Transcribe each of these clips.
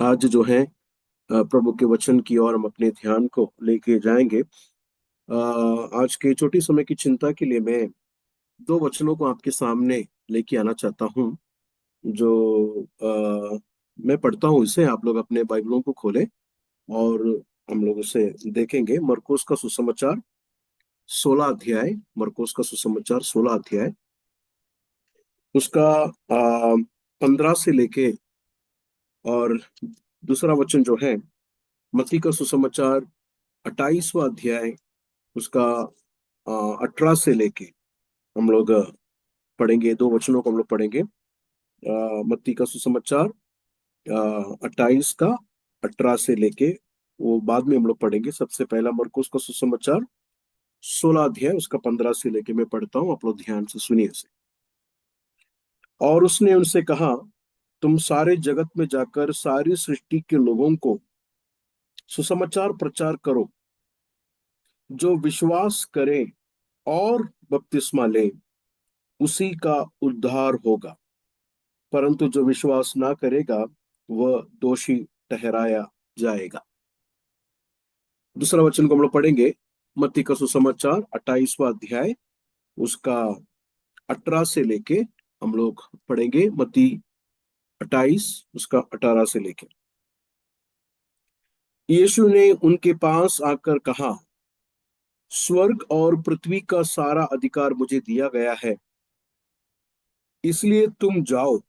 आज जो है प्रभु के वचन की ओर हम अपने ध्यान को लेके जाएंगे। आज के छोटी समय की चिंता के लिए मैं दो वचनों को आपके सामने लेके आना चाहता हूँ। जो मैं पढ़ता हूँ, इसे आप लोग अपने बाइबलों को खोलें और हम लोग उसे देखेंगे। मरकुस का सुसमाचार 16 अध्याय, मरकुस का सुसमाचार 16 अध्याय, उसका 15 से लेके, और दूसरा वचन जो है मत्ती का सुसमाचार 28वां अध्याय, उसका 18 से लेके हम लोग पढ़ेंगे। दो वचनों को हम लोग पढ़ेंगे। मत्ती का सुसमाचार 28 का 18 से लेके, वो बाद में हम लोग पढ़ेंगे। सबसे पहला मरकुस का सुसमाचार 16 अध्याय, उसका 15 से लेके मैं पढ़ता हूँ, आप लोग ध्यान से सुनिए इसे। और उसने उनसे कहा, तुम सारे जगत में जाकर सारी सृष्टि के लोगों को सुसमाचार प्रचार करो। जो विश्वास करे और बपतिस्मा ले, उसी का उद्धार होगा, परंतु जो विश्वास ना करेगा वह दोषी ठहराया जाएगा। दूसरा वचन को हम लोग पढ़ेंगे। मत्ती का सुसमाचार 28वां अध्याय, उसका 18 से लेके हम लोग पढ़ेंगे। मत्ती 28, उसका 18 से लेके। यीशु ने उनके पास आकर कहा, स्वर्ग और पृथ्वी का सारा अधिकार मुझे दिया गया है, इसलिए तुम जाओ,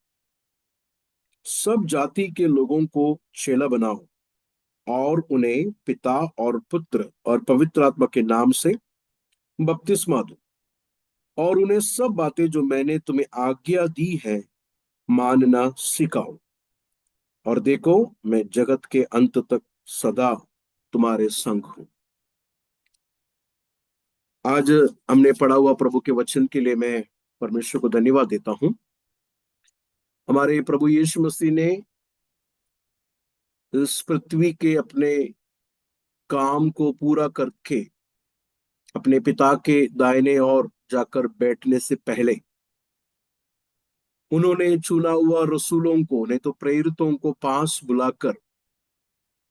सब जाति के लोगों को चेला बनाओ और उन्हें पिता और पुत्र और पवित्र आत्मा के नाम से बपतिस्मा दो, और उन्हें सब बातें जो मैंने तुम्हें आज्ञा दी है मानना सिखाओ। और देखो, मैं जगत के अंत तक सदा तुम्हारे संग हूं। आज हमने पढ़ा हुआ प्रभु के वचन के लिए मैं परमेश्वर को धन्यवाद देता हूं। हमारे प्रभु यीशु मसीह ने इस पृथ्वी के अपने काम को पूरा करके अपने पिता के दाहिने ओर जाकर बैठने से पहले उन्होंने चुना हुआ रसूलों को, नहीं तो प्रेरितों को पास बुलाकर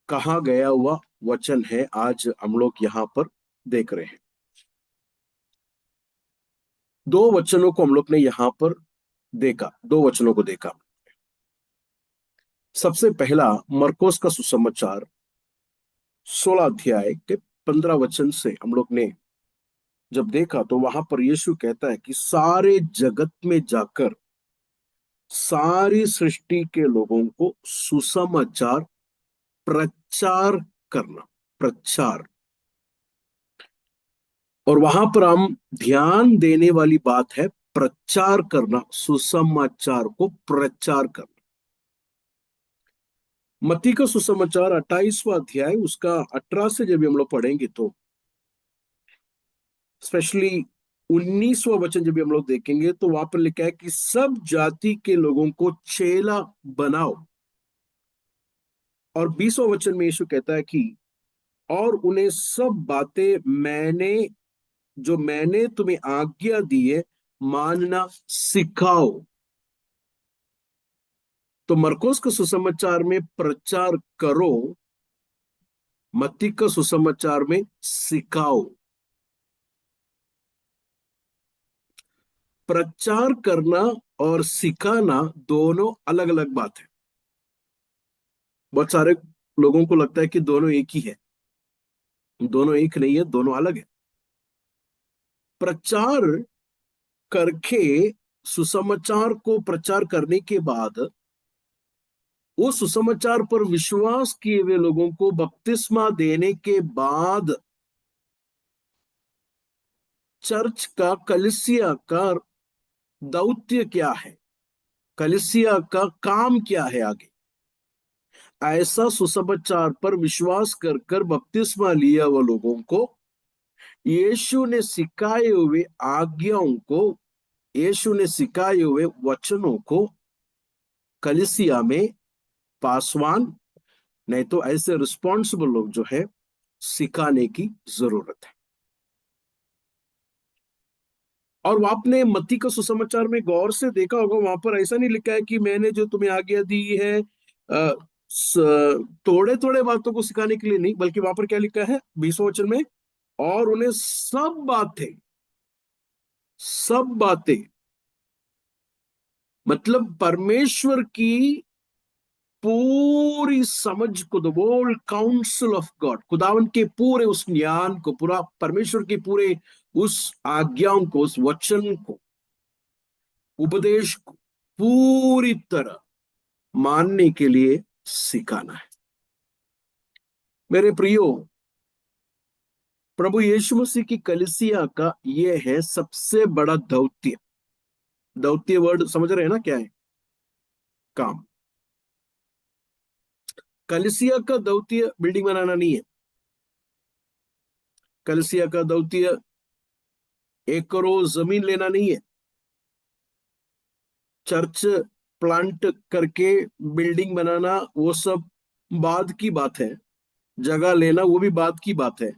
कहा गया हुआ वचन है, आज हम लोग यहाँ पर देख रहे हैं। दो वचनों को हम लोग ने यहाँ पर देखा, दो वचनों को देखा। सबसे पहला मरकोस का सुसमाचार 16 अध्याय के 15 वचन से हम लोग ने जब देखा, तो वहां पर यीशु कहता है कि सारे जगत में जाकर सारी सृष्टि के लोगों को सुसमाचार प्रचार करना, प्रचार। और वहां पर हम ध्यान देने वाली बात है प्रचार करना, सुसमाचार को प्रचार करना। मत्ती का सुसमाचार 28वां अध्याय, उसका 18 से जब हम लोग पढ़ेंगे, तो स्पेशली 19वां वचन जब हम लोग देखेंगे, तो वहां पर लिखा है कि सब जाति के लोगों को चेला बनाओ। और 20वां वचन में यीशु कहता है कि और उन्हें सब बातें जो मैंने तुम्हें आज्ञा दी है मानना सिखाओ। तो मरकोस के सुसमाचार में प्रचार करो, मत्ती का सुसमाचार में सिखाओ। प्रचार करना और सिखाना दोनों अलग अलग बात है। बहुत सारे लोगों को लगता है कि दोनों एक ही है। दोनों एक नहीं है, दोनों अलग है। प्रचार करके, सुसमाचार को प्रचार करने के बाद, वो सुसमाचार पर विश्वास किए हुए लोगों को बपतिस्मा देने के बाद, चर्च का, कलीसिया का दौत्य क्या है, कलीसिया का काम क्या है आगे, ऐसा सुसमाचार पर विश्वास कर कर बपतिस्मा लिया हुआ लोगों को यीशु ने सिखाए हुए आज्ञाओं को, यीशु ने सिखाए हुए वचनों को कलीसिया में पासवान, नहीं तो ऐसे रिस्पॉन्सिबल लोग जो है, सिखाने की जरूरत है। और वो आपने मत्ती का सुसमाचार में गौर से देखा होगा, वहां पर ऐसा नहीं लिखा है कि मैंने जो तुम्हें आज्ञा दी है थोड़े थोड़े बातों को सिखाने के लिए नहीं, बल्कि वहां पर क्या लिखा है 20वें वचन में, और उन्हें सब बातें मतलब परमेश्वर की पूरी समझ को, the whole council of God, खुदावन के पूरे उस ज्ञान को, पूरा परमेश्वर के पूरे उस आज्ञाओं को, उस वचन को, उपदेश को पूरी तरह मानने के लिए सिखाना है। मेरे प्रियो, प्रभु यीशु मसीह की कलीसिया का यह है सबसे बड़ा दौत्य। दौत्य वर्ड समझ रहे हैं ना, क्या है? काम। कलीसिया का दौत्य बिल्डिंग बनाना नहीं है। कलीसिया का दौत्य एकड़ों जमीन लेना नहीं है। चर्च प्लांट करके बिल्डिंग बनाना वो सब बाद की बात है। जगह लेना वो भी बाद की बात है।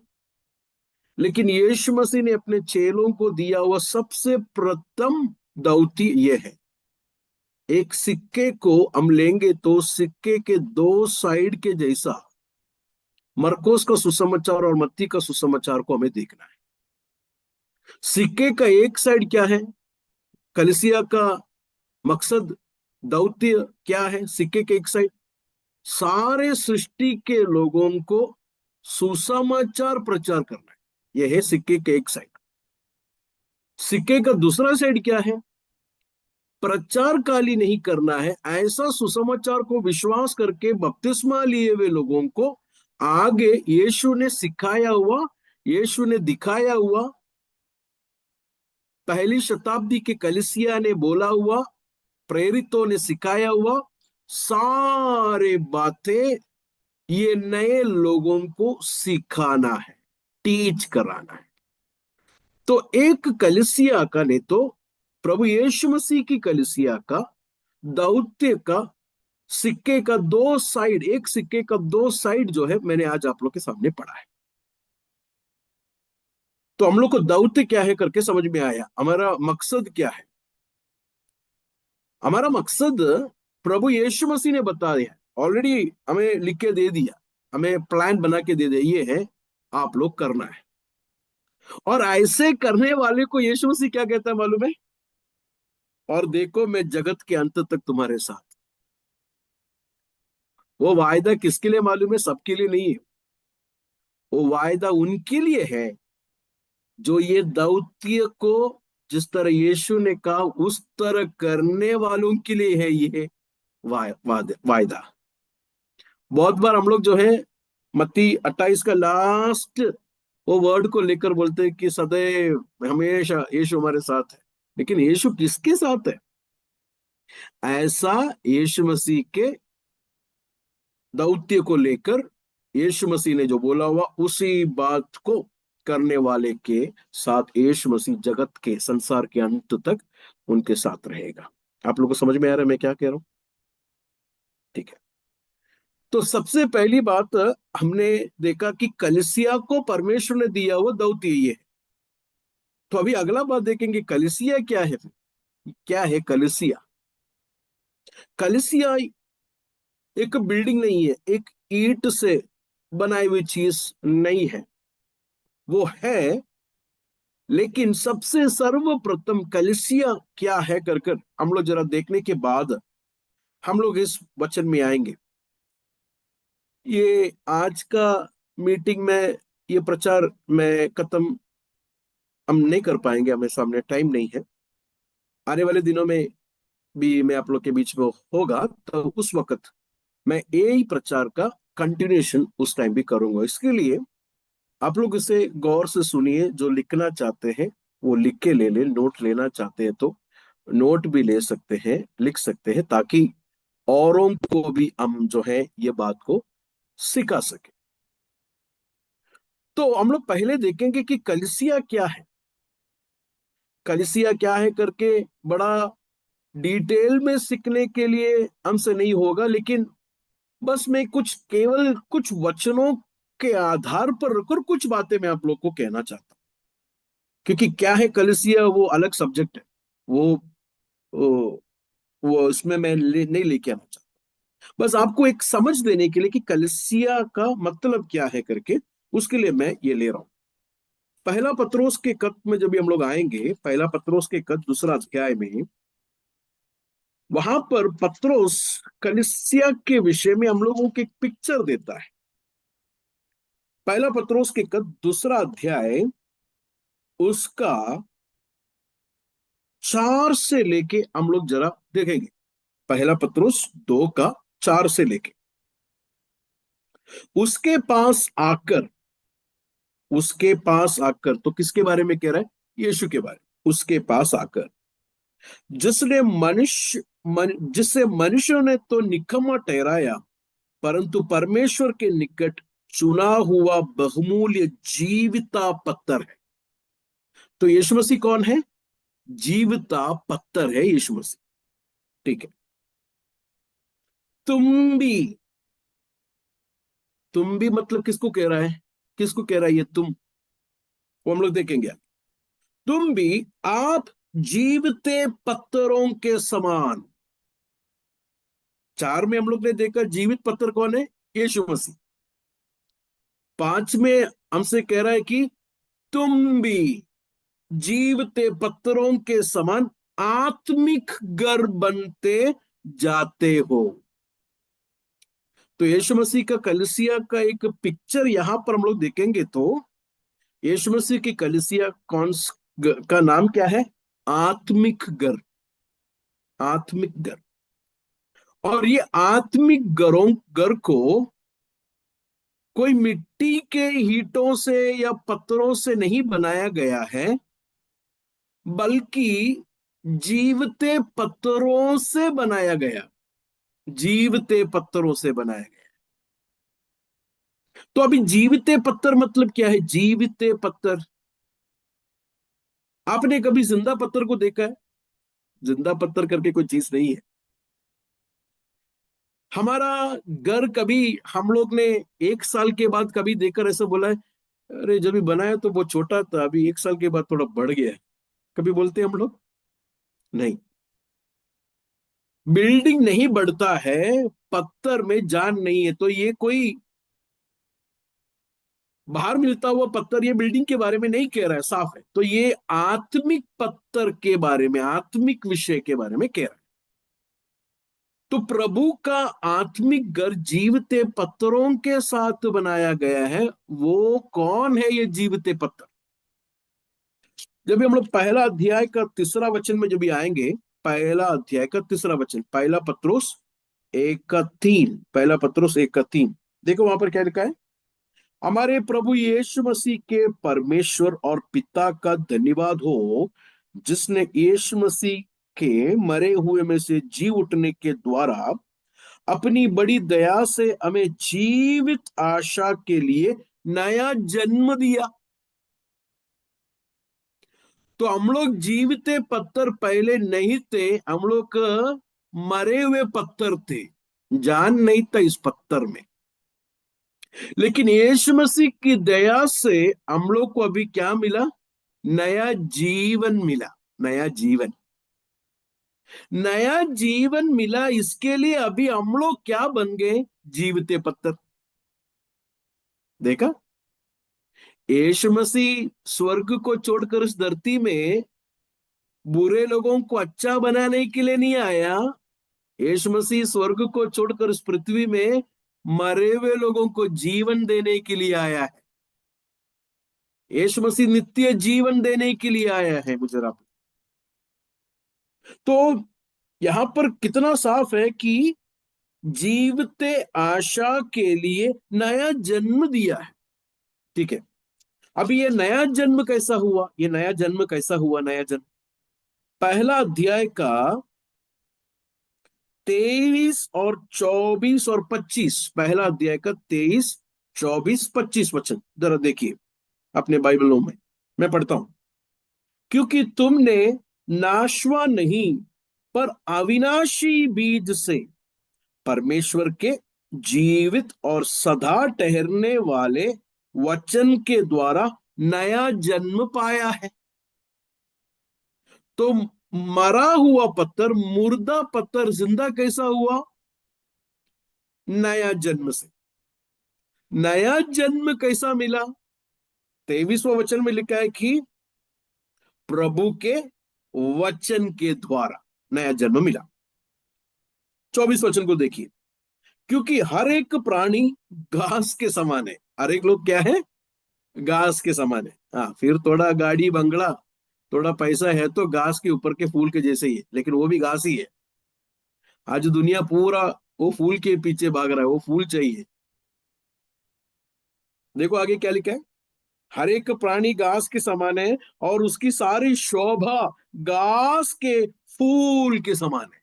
लेकिन यीशु मसीह ने अपने चेलों को दिया हुआ सबसे प्रथम दौती ये है। एक सिक्के को हम लेंगे तो सिक्के के दो साइड के जैसा मरकोस का सुसमाचार और मत्ती का सुसमाचार को हमें देखना है। सिक्के का एक साइड क्या है? कलीसिया का मकसद, दौत्य क्या है? सिक्के के एक साइड सारे सृष्टि के लोगों को सुसमाचार प्रचार करना है। यह है सिक्के के एक साइड। सिक्के का दूसरा साइड क्या है? प्रचार काली नहीं करना है, ऐसा सुसमाचार को विश्वास करके बपतिस्मा लिए हुए लोगों को आगे यीशु ने सिखाया हुआ, यीशु ने दिखाया हुआ, पहली शताब्दी के कलीसिया ने बोला हुआ, प्रेरितों ने सिखाया हुआ सारे बातें ये नए लोगों को सिखाना है, टीच कराना है। तो एक कलीसिया का, नहीं तो प्रभु यीशु मसीह की कलीसिया का दौत्य का, सिक्के का दो साइड, एक सिक्के का दो साइड जो है मैंने आज आप लोग के सामने पढ़ा है। तो हम लोग को दौत्य क्या है करके समझ में आया। हमारा मकसद क्या है? हमारा मकसद प्रभु यीशु मसीह ने बता दिया, ऑलरेडी हमें लिख के दे दिया, हमें प्लान बना के दे दिया, ये है आप लोग करना है। और ऐसे करने वाले को यीशु मसीह क्या कहता है मालूम है? और देखो मैं जगत के अंत तक तुम्हारे साथ। वो वायदा किसके लिए मालूम है? सबके लिए नहीं है। वो वायदा उनके लिए है जो ये दौत्य को जिस तरह यीशु ने कहा उस तरह करने वालों के लिए है ये वायदा। बहुत बार हम लोग जो है मत्ती 28 का लास्ट वो वर्ड को लेकर बोलते हैं कि सदैव हमेशा यीशु हमारे साथ है। लेकिन यीशु किसके साथ है? ऐसा यीशु मसीह के दौत्य को लेकर यीशु मसीह ने जो बोला हुआ उसी बात को करने वाले के साथ यीशु मसीह जगत के, संसार के अंत तक उनके साथ रहेगा। आप लोगों को समझ में आ रहा है मैं क्या कह रहा हूं? ठीक है। तो सबसे पहली बात हमने देखा कि कलीसिया को परमेश्वर ने दिया हुआ दौत्य ये है। तो अभी अगला बात देखेंगे, कलीसिया क्या है? क्या है कलीसिया? कलीसिया एक बिल्डिंग नहीं है, एक ईंट से बनाई हुई चीज नहीं है। वो है, लेकिन सबसे सर्वप्रथम कलीसिया क्या है कर कर हम लोग जरा देखने के बाद हम लोग इस वचन में आएंगे। ये आज का मीटिंग में ये प्रचार में खत्म हम नहीं कर पाएंगे, हमें सामने टाइम नहीं है। आने वाले दिनों में भी मैं आप लोग के बीच में होगा, तो उस वक्त मैं यही प्रचार का कंटिन्यूशन उस टाइम भी करूंगा। इसके लिए आप लोग इसे गौर से सुनिए। जो लिखना चाहते हैं वो लिख के ले ले, नोट लेना चाहते हैं तो नोट भी ले सकते हैं, लिख सकते हैं, ताकि औरों को भी हम जो है ये बात को सिखा सके। तो हम लोग पहले देखेंगे कि कलीसिया क्या है। कलीसिया क्या है करके बड़ा डिटेल में सीखने के लिए हमसे नहीं होगा, लेकिन बस मैं कुछ, केवल कुछ वचनों के आधार पर रखकर कुछ बातें मैं आप लोग को कहना चाहता हूं। क्योंकि क्या है कलीसिया वो अलग सब्जेक्ट है। वो वो, वो उसमें मैं नहीं लेके आना चाहता। बस आपको एक समझ देने के लिए कि कलीसिया का मतलब क्या है करके, उसके लिए मैं ये ले रहा हूं। पहला पत्रोस के खत में जब भी हम लोग आएंगे, पहला पत्रोस के खत दूसरा अध्याय में, वहां पर पत्रोस कलीसिया के विषय में हम लोगों को एक पिक्चर देता है। पहला पत्रोस के खत दूसरा अध्याय, उसका 4 से लेके हम लोग जरा देखेंगे। पहला पत्रोस 2 का 4 से लेके, उसके पास आकर, उसके पास आकर तो किसके बारे में कह रहा है? यीशु के बारे में। उसके पास आकर, जिसने जिससे मनुष्यों ने तो निकम्मा ठहराया, परंतु परमेश्वर के निकट चुना हुआ बहुमूल्य जीविता पत्थर है। तो यीशु मसीह कौन है? जीविता पत्थर है यीशु मसीह। ठीक है। तुम भी, तुम भी मतलब किसको कह रहा है? किसको कह रहा है ये तुम? वो हम लोग देखेंगे। तुम भी, आप जीवते पत्थरों के समान। 4 में हम लोग ने देखा जीवित पत्थर कौन है? यीशु मसीह। 5 में हमसे कह रहा है कि तुम भी जीवते पत्थरों के समान आत्मिक घर बनते जाते हो। तो यीशु मसीह का कलीसिया का एक पिक्चर यहां पर हम लोग देखेंगे तो, यीशु मसीह की कलीसिया का नाम क्या है? आत्मिक घर। आत्मिक घर। और ये आत्मिक घर को कोई मिट्टी के ईंटों से या पत्थरों से नहीं बनाया गया है, बल्कि जीवते पत्थरों से बनाया गया। जीवते पत्थरों से बनाया गया। तो अभी जीवते पत्थर मतलब क्या है? जीवते पत्थर, आपने कभी जिंदा पत्थर को देखा है? जिंदा पत्थर करके कोई चीज नहीं है। हमारा घर कभी हम लोग ने 1 साल के बाद कभी देखकर ऐसा बोला है, अरे जब भी बनाया तो वो छोटा था, अभी 1 साल के बाद थोड़ा बढ़ गया है? कभी बोलते हैं हम लोग? नहीं। बिल्डिंग नहीं बढ़ता है, पत्थर में जान नहीं है। तो ये कोई बाहर मिलता हुआ पत्थर ये बिल्डिंग के बारे में नहीं कह रहा है, साफ है। तो ये आत्मिक पत्थर के बारे में, आत्मिक विषय के बारे में कह रहा है। तो प्रभु का आत्मिक घर जीवते पत्थरों के साथ बनाया गया है। वो कौन है ये जीवते पत्थर? जब भी हम लोग पहला अध्याय का तीसरा वचन में जब भी आएंगे, पहला अध्याय का तीसरा वचन, पहला पत्रोस 1:3, पहला पत्रोस 1:3, देखो वहां पर क्या लिखा है। हमारे प्रभु यीशु मसीह के परमेश्वर और पिता का धन्यवाद हो, जिसने यीशु मसीह के मरे हुए में से जी उठने के द्वारा अपनी बड़ी दया से हमें जीवित आशा के लिए नया जन्म दिया। तो हम लोग जीवते पत्थर पहले नहीं थे, हम लोग मरे हुए पत्थर थे। जान नहीं था इस पत्थर में। लेकिन यीशु मसीह की दया से हम लोग को अभी क्या मिला? नया जीवन मिला। नया जीवन, नया जीवन मिला। इसके लिए अभी हम लोग क्या बन गए? जीवते पत्थर। देखा? यीशु मसीह स्वर्ग को छोड़कर इस धरती में बुरे लोगों को अच्छा बनाने के लिए नहीं आया। यीशु मसीह स्वर्ग को छोड़कर इस पृथ्वी में मरे हुए लोगों को जीवन देने के लिए आया है। यीशु मसीह नित्य जीवन देने के लिए आया है मुझे आप। तो यहां पर कितना साफ है कि जीवते आशा के लिए नया जन्म दिया है। ठीक है। अभी ये नया जन्म कैसा हुआ? ये नया जन्म कैसा हुआ? नया जन्म पहला अध्याय का 23 और 24 और 25, पहला अध्याय का 23, 24, 25 वचन जरा देखिए अपने बाइबलों में। मैं पढ़ता हूं। क्योंकि तुमने नाशवा नहीं पर अविनाशी बीज से परमेश्वर के जीवित और सदा ठहरने वाले वचन के द्वारा नया जन्म पाया है। तो मरा हुआ पत्थर, मुर्दा पत्थर जिंदा कैसा हुआ? नया जन्म से। नया जन्म कैसा मिला? 23वां वचन में लिखा है कि प्रभु के वचन के द्वारा नया जन्म मिला। 24 वचन को देखिए। क्योंकि हर एक प्राणी घास के समान है। हर एक लोग क्या है? घास के समान है। हाँ, फिर थोड़ा गाड़ी बंगला, थोड़ा पैसा है तो घास के ऊपर के फूल के जैसे ही है, लेकिन वो भी घास ही है। आज दुनिया पूरा वो फूल के पीछे भाग रहा है, वो फूल चाहिए। देखो आगे क्या लिखा है। हर एक प्राणी घास के समान है और उसकी सारी शोभा घास के फूल के समान है।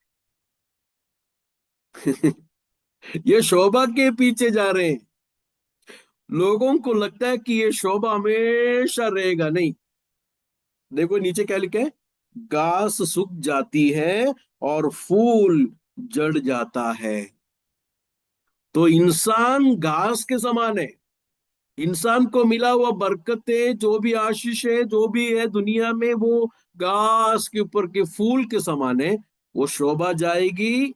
ये शोभा के पीछे जा रहे हैं। लोगों को लगता है कि ये शोभा हमेशा रहेगा, नहीं। देखो नीचे क्या लिखा है। घास सूख जाती है और फूल जड़ जाता है। तो इंसान घास के समान है। इंसान को मिला हुआ बरकतें, जो भी आशीष है, जो भी है दुनिया में, वो घास के ऊपर के फूल के समान है। वो शोभा जाएगी,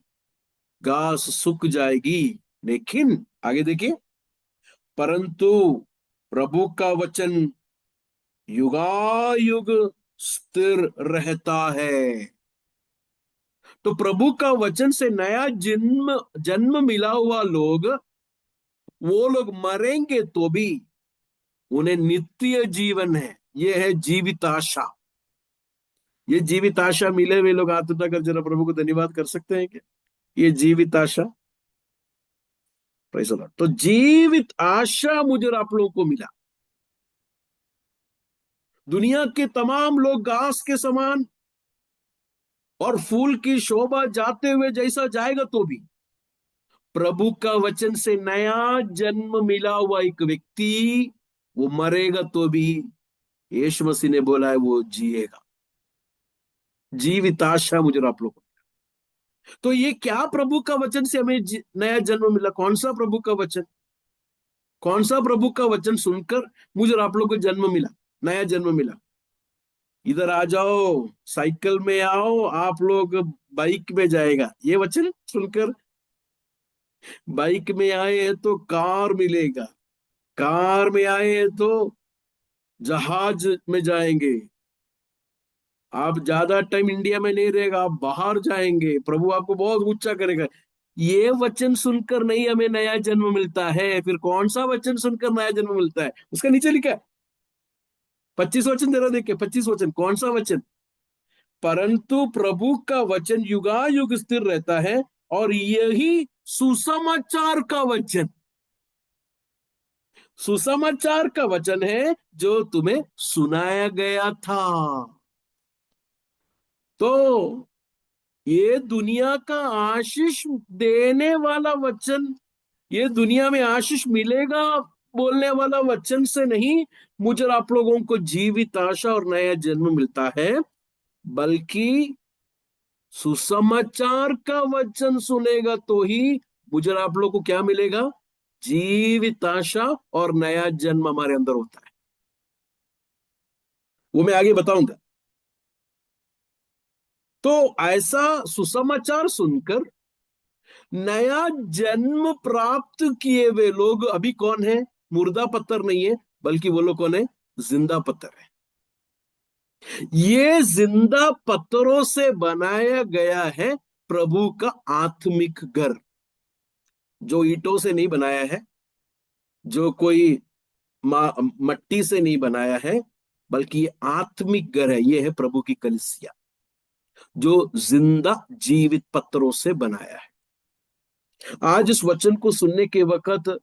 घास सूख जाएगी। लेकिन आगे देखिए। परंतु प्रभु का वचन युगायुग स्थिर रहता है। तो प्रभु का वचन से नया जन्म जन्म मिला हुआ लोग, वो लोग मरेंगे तो भी उन्हें नित्य जीवन है। ये है जीवित आशा। ये जीवित आशा मिले हुए लोग हाथ उठाकर जरा प्रभु को धन्यवाद कर सकते हैं क्या? ये जीवित आशा। Praise the Lord. तो जीवित आशा मुझे और आप लोगों को मिला। दुनिया के तमाम लोग घास के समान और फूल की शोभा जाते हुए जैसा जाएगा, तो भी प्रभु का वचन से नया जन्म मिला हुआ एक व्यक्ति, वो मरेगा तो भी यीशु मसीह ने बोला है वो जिएगा। जीवित आशा मुझे और आप लोगों को। तो ये क्या प्रभु का वचन से हमें नया जन्म मिला? कौन सा प्रभु का वचन? कौन सा प्रभु का वचन सुनकर मुझे और आप लोग को जन्म मिला, नया जन्म मिला? इधर आ जाओ, साइकिल में आओ, आप लोग बाइक में जाएगा ये वचन सुनकर। बाइक में आए हैं तो कार मिलेगा, कार में आए हैं तो जहाज में जाएंगे। आप ज्यादा टाइम इंडिया में नहीं रहेगा, आप बाहर जाएंगे, प्रभु आपको बहुत ऊंचा करेगा। ये वचन सुनकर नहीं हमें नया जन्म मिलता है। फिर कौन सा वचन सुनकर नया जन्म मिलता है? उसका नीचे लिखा है 25 वचन, जरा देखिए 25 वचन। कौन सा वचन? परंतु प्रभु का वचन युगायुग स्थिर रहता है और यही सुसमाचार का वचन, सुसमाचार का वचन है जो तुम्हें सुनाया गया था। तो ये दुनिया का आशीष देने वाला वचन, ये दुनिया में आशीष मिलेगा बोलने वाला वचन से नहीं मुझे और आप लोगों को जीवित आशा और नया जन्म मिलता है, बल्कि सुसमाचार का वचन सुनेगा तो ही मुझे और आप लोग को क्या मिलेगा? जीवित आशा और नया जन्म हमारे अंदर होता है। वो मैं आगे बताऊंगा। तो ऐसा सुसमाचार सुनकर नया जन्म प्राप्त किए हुए लोग अभी कौन है? मुर्दा पत्थर नहीं है, बल्कि वो लोग कौन है? जिंदा पत्थर है। ये जिंदा पत्थरों से बनाया गया है प्रभु का आत्मिक घर, जो ईंटों से नहीं बनाया है, जो कोई मट्टी से नहीं बनाया है, बल्कि ये आत्मिक घर है। ये है प्रभु की कलीसिया, जो जिंदा जीवित पत्थरों से बनाया है। आज इस वचन को सुनने के वक्त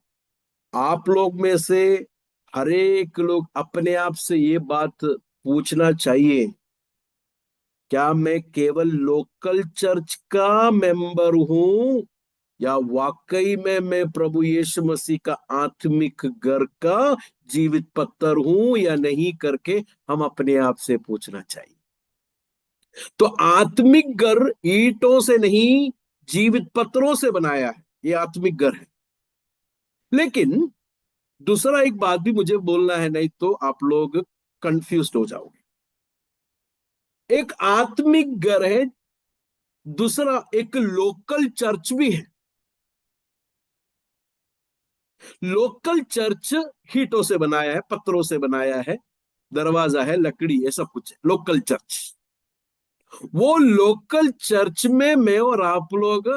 आप लोग में से हर एक लोग अपने आप से ये बात पूछना चाहिए, क्या मैं केवल लोकल चर्च का मेंबर हूं, या वाकई में मैं प्रभु यीशु मसीह का आत्मिक घर का जीवित पत्थर हूं या नहीं, करके हम अपने आप से पूछना चाहिए। तो आत्मिक घर ईंटों से नहीं, जीवित पत्थरों से बनाया है। ये आत्मिक घर है। लेकिन दूसरा एक बात भी मुझे बोलना है, नहीं तो आप लोग कंफ्यूज हो जाओगे। एक आत्मिक घर है, दूसरा एक लोकल चर्च भी है। लोकल चर्च ईंटों से बनाया है, पत्थरों से बनाया है, दरवाजा है, लकड़ी है, सब कुछ है लोकल चर्च। वो लोकल चर्च में मैं और आप लोग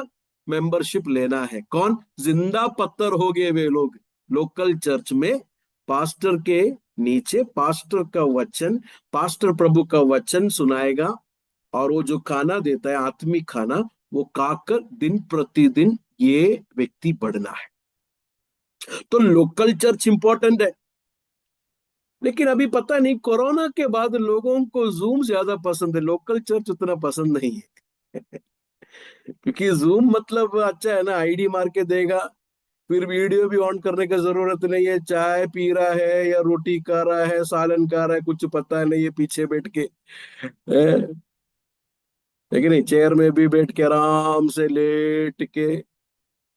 मेंबरशिप लेना है। कौन? जिंदा पत्थर हो गए वे लोग। लोकल चर्च में पास्टर के नीचे पास्टर का वचन, पास्टर प्रभु का वचन सुनाएगा, और वो जो खाना देता है आत्मिक खाना, वो खाकर दिन प्रतिदिन ये व्यक्ति बढ़ना है। तो लोकल चर्च इंपॉर्टेंट है। लेकिन अभी पता नहीं, कोरोना के बाद लोगों को जूम ज्यादा पसंद है, लोकल चर्च उतना पसंद नहीं है। क्योंकि जूम मतलब अच्छा है ना, आईडी मार के देगा, फिर वीडियो भी ऑन करने की जरूरत नहीं है, चाय पी रहा है या रोटी खा रहा है, सालन खा रहा है, कुछ पता नहीं है पीछे बैठ के है। लेकिन नहीं, चेयर में भी बैठ के आराम से लेट के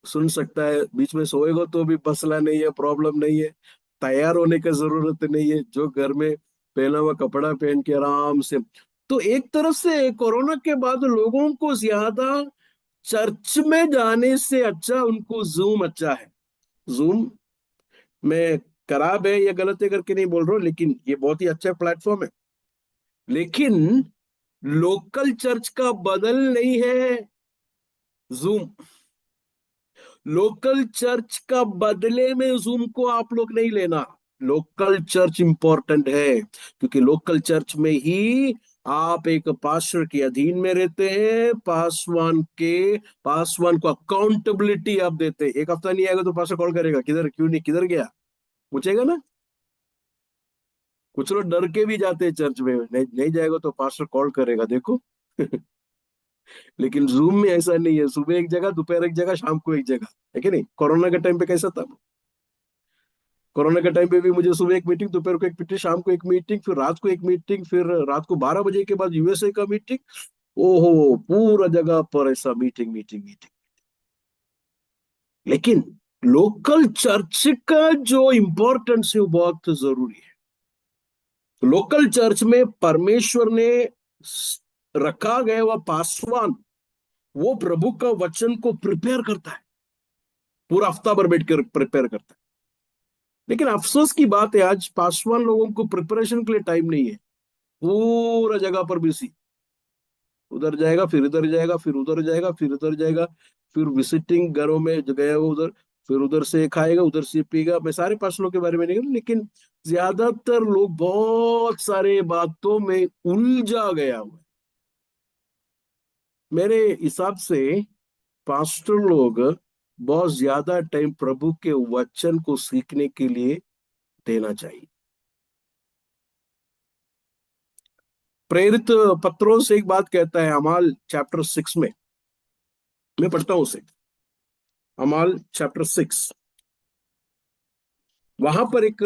सुन सकता है, बीच में सोएगा तो भी मसला नहीं है, प्रॉब्लम नहीं है। तैयार होने की जरूरत नहीं है, जो घर में पहना हुआ कपड़ा पहन के आराम से। तो एक तरफ से कोरोना के बाद लोगों को ज्यादा चर्च में जाने से अच्छा उनको जूम अच्छा है। जूम में खराब है या गलत है करके नहीं बोल रहा हूँ, लेकिन ये बहुत ही अच्छा प्लेटफॉर्म है। लेकिन लोकल चर्च का बदल नहीं है जूम। लोकल चर्च का बदले में जूम को आप लोग नहीं लेना। लोकल चर्च इंपॉर्टेंट है, क्योंकि लोकल चर्च में ही आप एक पास्टर के अधीन में रहते हैं, पासवान को अकाउंटेबिलिटी आप देते हैं। एक हफ्ता नहीं आएगा तो पास्टर कॉल करेगा, किधर, क्यों नहीं, किधर गया, पूछेगा ना। कुछ लोग डर के भी जाते हैं चर्च में, नहीं नहीं जाएगा तो पास्टर कॉल करेगा, देखो। लेकिन जूम में ऐसा नहीं है, सुबह एक जगह, दोपहर एक जगह, शाम को एक जगह, है कि नहीं? कोरोना के टाइम पे कैसा था? कोरोना के टाइम पे भी मुझे सुबह एक मीटिंग, दोपहर को एक मीटिंग, शाम को एक मीटिंग, फिर रात को एक मीटिंग, फिर रात को 12 बजे के बाद यूएसए का मीटिंग। ओहो, पूरा जगह पर ऐसा मीटिंग मीटिंग मीटिंग। लेकिन लोकल चर्च का जो इम्पोर्टेंस है वो बहुत जरूरी है। लोकल चर्च में परमेश्वर ने रखा गया वह पासवान, वो प्रभु का वचन को प्रिपेयर करता है, पूरा हफ्ता भर बैठकर प्रिपेयर करता है। लेकिन अफसोस की बात है, आज पासवान लोगों को प्रिपरेशन के लिए टाइम नहीं है, पूरा जगह पर बिजी। उधर जाएगा, फिर इधर जाएगा, फिर उधर जाएगा, फिर इधर जाएगा, फिर विजिटिंग घरों में जो गया वो उधर, फिर उधर से खाएगा, उधर से पिएगा। मैं सारे पास्टरों के बारे में नहीं, लेकिन ज्यादातर लोग बहुत सारे बातों में उलझा गया हुआ है। मेरे हिसाब से पास्टर लोग बहुत ज्यादा टाइम प्रभु के वचन को सीखने के लिए देना चाहिए। प्रेरित पत्रों से एक बात कहता है, अमाल चैप्टर 6 में, मैं पढ़ता हूं उसे। अमाल चैप्टर 6, वहां पर एक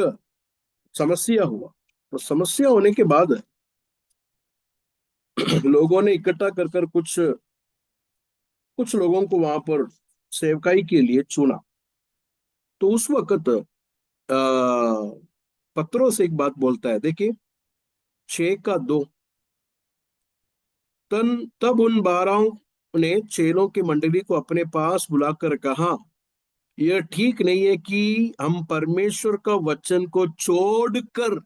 समस्या हुआ। तो समस्या होने के बाद लोगों ने इकट्ठा कर कर कुछ कुछ लोगों को वहां पर सेवकाई के लिए चुना। तो उस वक्त पत्रों से एक बात बोलता है, देखिए 6 का 2। तब उन 12 ने चेलों की मंडली को अपने पास बुलाकर कहा, यह ठीक नहीं है कि हम परमेश्वर का वचन को छोड़कर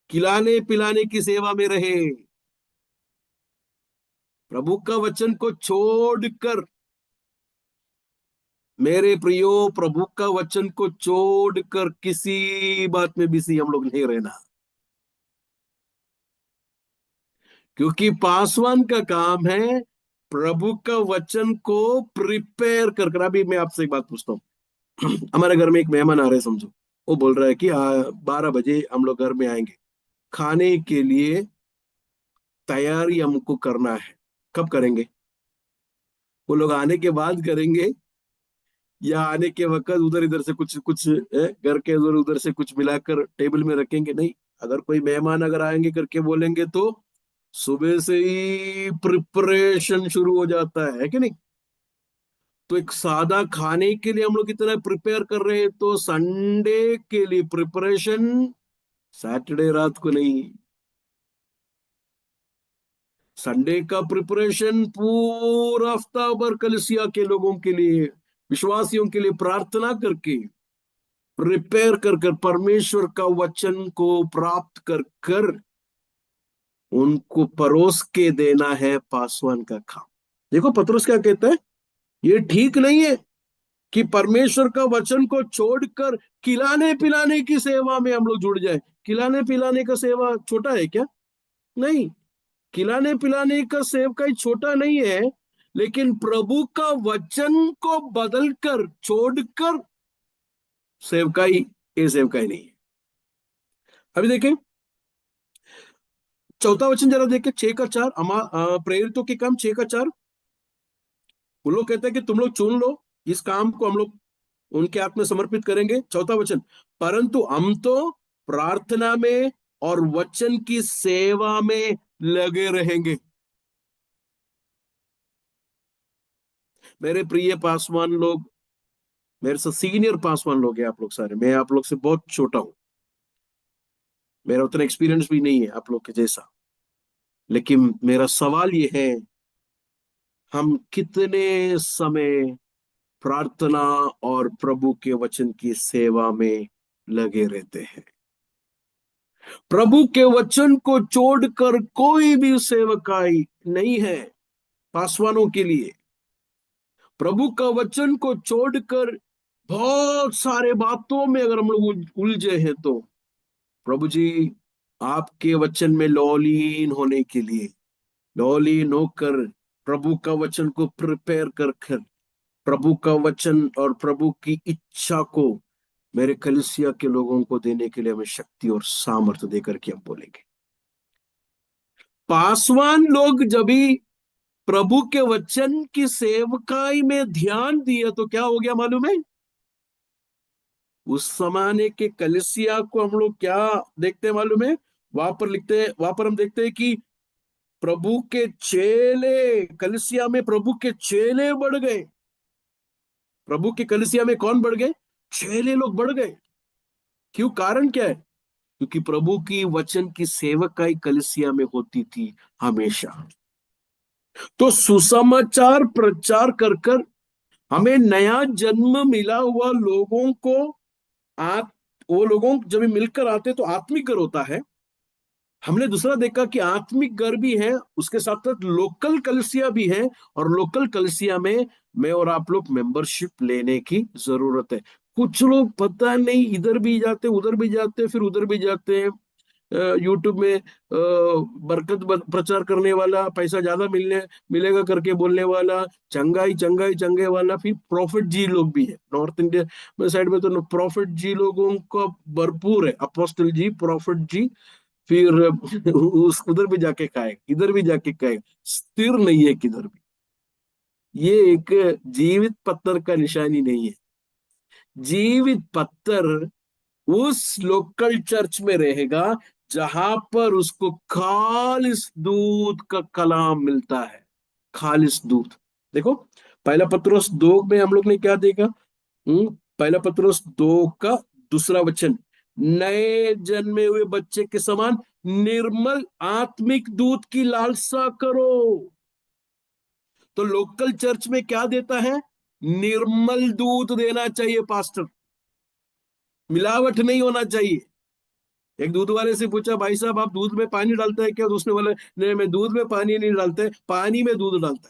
खिलाने पिलाने की सेवा में रहे। प्रभु का वचन को छोड़कर, मेरे प्रियो, प्रभु का वचन को छोड़कर किसी बात में बिजी हम लोग नहीं रहना। क्योंकि पासवान का काम है प्रभु का वचन को प्रिपेयर कर। अभी मैं आपसे एक बात पूछता हूँ। हमारे घर में एक मेहमान आ रहे हैं, समझो। वो बोल रहा है कि 12 बजे हम लोग घर में आएंगे, खाने के लिए तैयारी हमको करना है। कब करेंगे? वो लोग आने के बाद करेंगे, या आने के वक्त उधर इधर से कुछ कुछ घर के उधर उधर से कुछ मिलाकर टेबल में रखेंगे? नहीं। अगर कोई मेहमान अगर आएंगे करके बोलेंगे तो सुबह से ही प्रिपरेशन शुरू हो जाता है कि नहीं? तो एक सादा खाने के लिए हम लोग कितना प्रिपेयर कर रहे हैं, तो संडे के लिए प्रिपरेशन सैटरडे रात को नहीं। संडे का प्रिपरेशन पूरा हफ्ता भर कलिसिया के लोगों के लिए, विश्वासियों के लिए प्रार्थना करके, प्रिपेयर कर कर, परमेश्वर का वचन को प्राप्त कर कर उनको परोस के देना है पासवान का काम। देखो पतरस क्या कहता है, ये ठीक नहीं है कि परमेश्वर का वचन को छोड़कर खिलाने पिलाने की सेवा में हम लोग जुड़ जाए। खिलाने पिलाने का सेवा छोटा है क्या? नहीं। खिलाने पिलाने का सेवकाई छोटा नहीं है, लेकिन प्रभु का वचन को बदलकर छोड़कर सेवकाई, ये सेवकाई नहीं है। अभी देखें चौथा वचन जरा देखें, 6 का 4, प्रेरितों के काम 6 का 4। वो लोग कहते हैं कि तुम लोग चुन लो, इस काम को हम लोग उनके हाथ में समर्पित करेंगे। चौथा वचन, परंतु हम तो प्रार्थना में और वचन की सेवा में लगे रहेंगे। मेरे प्रिय पासवान लोग, मेरे से सीनियर पासवान लोग हैं आप लोग सारे, मैं आप लोग से बहुत छोटा हूं, मेरा उतना एक्सपीरियंस भी नहीं है आप लोग के जैसा, लेकिन मेरा सवाल ये है, हम कितने समय प्रार्थना और प्रभु के वचन की सेवा में लगे रहते हैं? प्रभु के वचन को छोड़कर कोई भी सेवकाई नहीं है पासवानों के लिए। प्रभु का वचन को छोड़कर बहुत सारे बातों में अगर हम लोग उलझे हैं तो प्रभु जी आपके वचन में लौलीन होने के लिए, लौलीन होकर प्रभु का वचन को प्रिपेयर कर कर प्रभु का वचन और प्रभु की इच्छा को मेरे कलीसिया के लोगों को देने के लिए हमें शक्ति और सामर्थ्य देकर के हम बोलेंगे। पासवान लोग जब भी प्रभु के वचन की सेवकाई में ध्यान दिए तो क्या हो गया मालूम है? उस जमाने के कलीसिया को हम लोग क्या देखते हैं मालूम है? वहां पर लिखते हैं, वहां पर हम देखते हैं कि प्रभु के चेले, कलीसिया में प्रभु के चेले बढ़ गए। प्रभु के कलीसिया में कौन बढ़ गए? चेले लोग बढ़ गए। क्यों? कारण क्या है? क्योंकि प्रभु की वचन की सेवकाई कलीसिया में होती थी हमेशा। तो सुसमाचार प्रचार कर कर हमें नया जन्म मिला हुआ लोगों को, आप वो लोगों जब मिलकर आते तो आत्मिक घर होता है। हमने दूसरा देखा कि आत्मिक घर भी है, उसके साथ साथ लोकल कलसिया भी है, और लोकल कलसिया में मैं और आप लोग मेंबरशिप लेने की जरूरत है। कुछ लोग पता नहीं इधर भी जाते उधर भी जाते फिर उधर भी जाते हैं, यूट्यूब में बरकत प्रचार करने वाला, पैसा ज्यादा मिलेगा करके बोलने वाला, चंगाई चंगाई चंगे वाला, फिर प्रॉफिट जी लोग भी है। नॉर्थ इंडिया में साइड में तो प्रॉफिट जी लोगों का भरपूर है, अपोस्टल जी, प्रॉफिट जी, फिर उस उधर भी जाके खाएगा इधर भी जाके खाएगा, स्थिर नहीं है किधर भी। ये एक जीवित पत्थर का निशानी नहीं है। जीवित पत्थर उस लोकल चर्च में रहेगा जहां पर उसको खालिस दूध का कलाम मिलता है। खालिस दूध। देखो पहला पत्रोस 2 में हम लोग ने क्या देखा? पहला पत्रोस 2 का दूसरा वचन, नए जन्मे हुए बच्चे के समान निर्मल आत्मिक दूध की लालसा करो। तो लोकल चर्च में क्या देता है? निर्मल दूध देना चाहिए पास्टर, मिलावट नहीं होना चाहिए। एक दूध वाले से पूछा, भाई साहब आप दूध में पानी डालते हैं क्या? तो उसने बोला, नहीं मैं दूध में पानी नहीं डालते, पानी में दूध डालता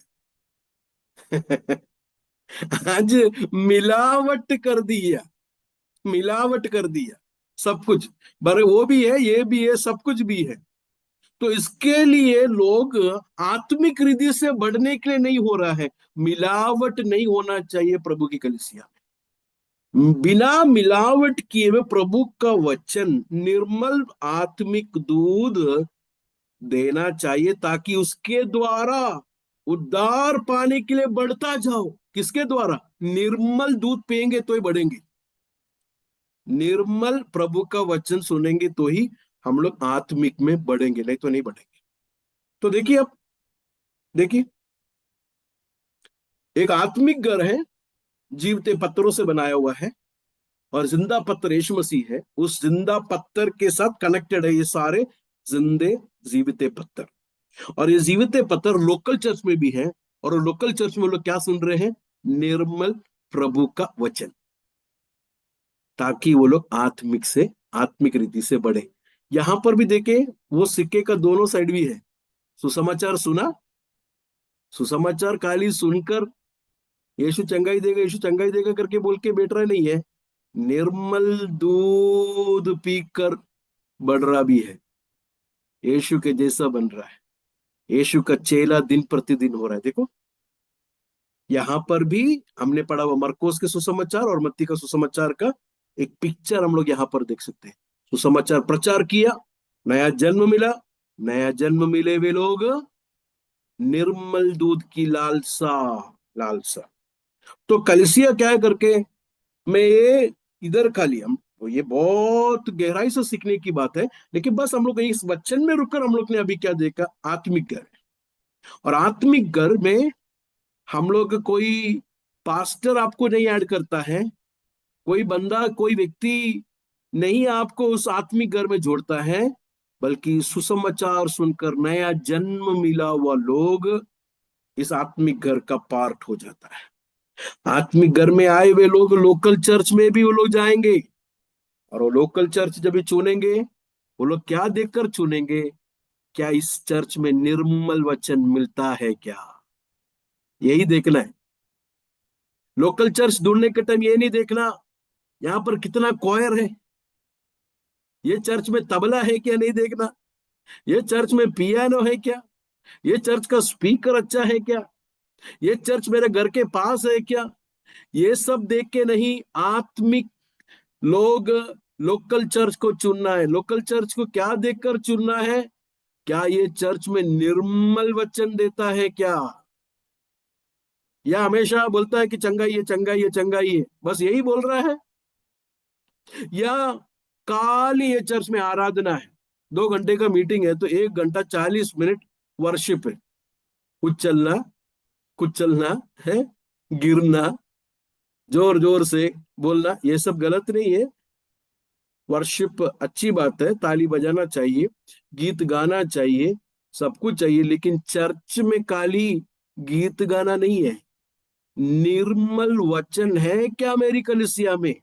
है। आज मिलावट कर दिया, मिलावट कर दिया सब कुछ। बरे वो भी है, ये भी है, सब कुछ भी है। तो इसके लिए लोग आत्मिक रिद्धि से बढ़ने के लिए नहीं हो रहा है। मिलावट नहीं होना चाहिए प्रभु की कलीसिया में। बिना मिलावट किए हुए प्रभु का वचन, निर्मल आत्मिक दूध देना चाहिए, ताकि उसके द्वारा उद्धार पाने के लिए बढ़ता जाओ। किसके द्वारा? निर्मल दूध पिएंगे तो ही बढ़ेंगे। निर्मल प्रभु का वचन सुनेंगे तो ही हम लोग आत्मिक में बढ़ेंगे, नहीं तो नहीं बढ़ेंगे। तो देखिए, अब देखिए, एक आत्मिक घर है, जीवते पत्थरों से बनाया हुआ है, और जिंदा पत्थर यीशु मसीह है। उस जिंदा पत्थर के साथ कनेक्टेड है ये सारे जिंदे जीविते पत्थर। और ये जीविते पत्थर लोकल चर्च में भी है, और लोकल चर्च में लोग क्या सुन रहे हैं? निर्मल प्रभु का वचन, ताकि वो लोग आत्मिक रीति से बढ़े। यहां पर भी देखे, वो सिक्के का दोनों साइड भी है। सुसमाचार सुना, सुसमाचार खाली सुनकर यीशु चंगाई देगा, यीशु चंगाई देगा करके बोल के बैठ रहा नहीं है, निर्मल दूध पीकर बढ़ रहा भी है, यीशु के जैसा बन रहा है, यीशु का चेला दिन प्रतिदिन हो रहा है। देखो यहां पर भी हमने पढ़ा हुआ मरकोस के सुसमाचार और मत्ती का सुसमाचार का एक पिक्चर हम लोग यहाँ पर देख सकते हैं। सुसमाचार प्रचार किया, नया जन्म मिला, नया जन्म मिले वे लोग निर्मल दूध की लालसा, लालसा। तो कलिसिया क्या है करके मैं ये इधर खाली हम तो ये बहुत गहराई से सीखने की बात है, लेकिन बस हम लोग इस वचन में रुककर हम लोग ने अभी क्या देखा, आत्मिक घर। और आत्मिक घर में हम लोग कोई पास्टर आपको नहीं ऐड करता है, कोई बंदा कोई व्यक्ति नहीं आपको उस आत्मिक घर में जोड़ता है, बल्कि सुसमाचार सुनकर नया जन्म मिला हुआ लोग इस आत्मिक घर का पार्ट हो जाता है। आत्मिक घर में आए हुए लोग लोकल चर्च में भी वो लोग जाएंगे, और वो लोकल चर्च जब भी चुनेंगे, वो लोग क्या देखकर चुनेंगे, क्या इस चर्च में निर्मल वचन मिलता है क्या, यही देखना है। लोकल चर्च ढूंढने के टाइम ये नहीं देखना यहां पर कितना क्वायर है, ये चर्च में तबला है क्या, नहीं देखना, ये चर्च में पियानो है क्या, ये चर्च का स्पीकर अच्छा है क्या, ये चर्च मेरे घर के पास है क्या, ये सब देख के नहीं, आत्मिक लोग लोकल चर्च को चुनना है। लोकल चर्च को क्या देखकर चुनना है, क्या ये चर्च में निर्मल वचन देता है क्या, या हमेशा बोलता है कि चंगाई है चंगाई है चंगाई है, बस यही बोल रहा है, या काली ये चर्च में आराधना है, 2 घंटे का मीटिंग है तो 1 घंटा 40 मिनट वर्शिप है, कुछ चलना है, गिरना, जोर जोर से बोलना, ये सब गलत नहीं है। वर्शिप अच्छी बात है, ताली बजाना चाहिए, गीत गाना चाहिए, सब कुछ चाहिए, लेकिन चर्च में खाली गीत गाना नहीं है, निर्मल वचन है क्या मेरी कलीसिया में,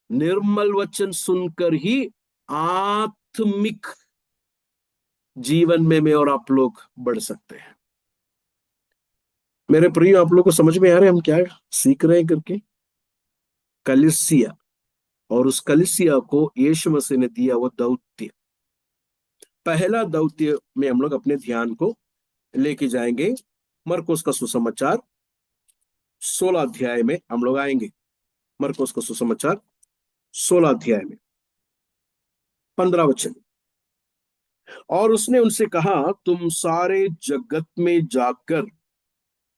निर्मल वचन सुनकर ही आत्मिक जीवन में मैं और आप लोग बढ़ सकते हैं। मेरे प्रिय, आप लोग को समझ में आ रहा है हम क्या सीख रहे हैं करके, कलीसिया, और उस कलीसिया को यीशु मसीह ने दिया वो दौत्य। पहला दौत्य में हम लोग अपने ध्यान को लेके जाएंगे, मरकुस का सुसमाचार 16 अध्याय में हम लोग आएंगे। मरकुस का सुसमाचार 16 अध्याय में 15 वचन। और उसने उनसे कहा, तुम सारे जगत में जाकर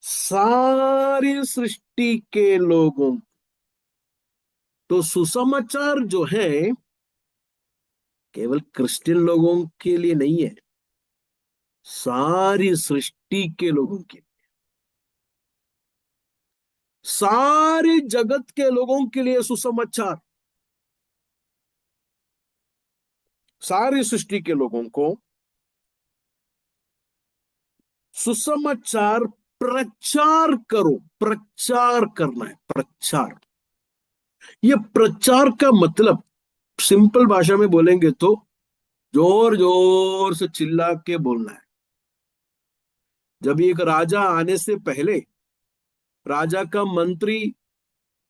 सारी सृष्टि के लोगों, तो सुसमाचार जो है केवल क्रिश्चियन लोगों के लिए नहीं है, सारी सृष्टि के लोगों के, सारे जगत के लोगों के लिए सुसमाचार, सारी सृष्टि के लोगों को सुसमाचार प्रचार करो। प्रचार करना है, प्रचार। ये प्रचार का मतलब सिंपल भाषा में बोलेंगे तो जोर जोर से चिल्ला के बोलना है। जब एक राजा आने से पहले राजा का मंत्री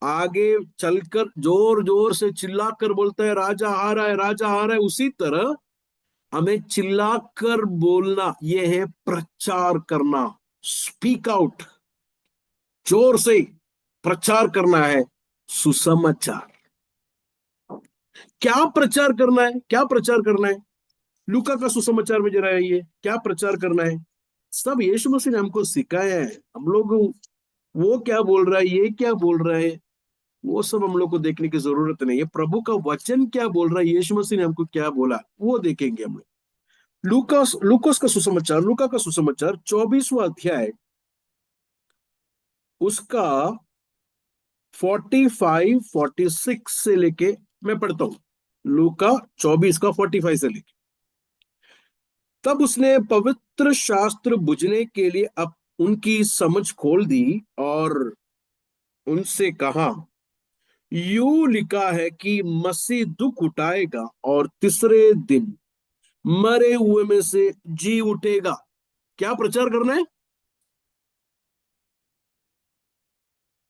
आगे चलकर जोर जोर से चिल्लाकर बोलता है, राजा आ रहा है, राजा आ रहा है, उसी तरह हमें चिल्लाकर बोलना, यह है प्रचार करना। स्पीक आउट, जोर से प्रचार करना है सुसमाचार। क्या प्रचार करना है, क्या प्रचार करना है, लूका का सुसमाचार में जरा ये क्या प्रचार करना है, सब यीशु मसीह ने हमको सिखाया है। हम लोग वो क्या बोल रहा है, ये क्या बोल रहा है, वो सब हम लोग को देखने की जरूरत नहीं है। प्रभु का वचन क्या बोल रहा है, यीशु मसीह ने हमको क्या बोला, वो देखेंगे हम लोग। लूका का सुसमाचार 24वां अध्याय, उसका 45-46 से लेके मैं पढ़ता हूं। लूका 24 का 45 से लेके, तब उसने पवित्र शास्त्र बुझने के लिए अब उनकी समझ खोल दी, और उनसे कहा, यूं लिखा है कि मसीह दुख उठाएगा और तीसरे दिन मरे हुए में से जी उठेगा। क्या प्रचार करना है?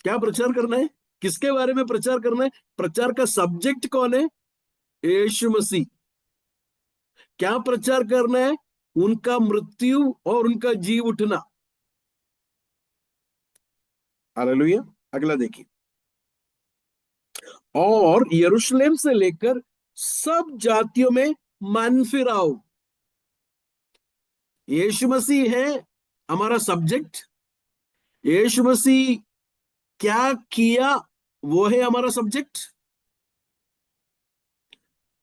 क्या प्रचार करना है? किसके बारे में प्रचार करना है? प्रचार का सब्जेक्ट कौन है? यीशु मसीह। क्या प्रचार करना है? उनका मृत्यु और उनका जी उठना। हालेलुया। अगला देखिए। और यरूशलेम से लेकर सब जातियों में मन फिराओ। यीशु मसीह है हमारा सब्जेक्ट। यीशु मसीह क्या किया, वो है हमारा सब्जेक्ट।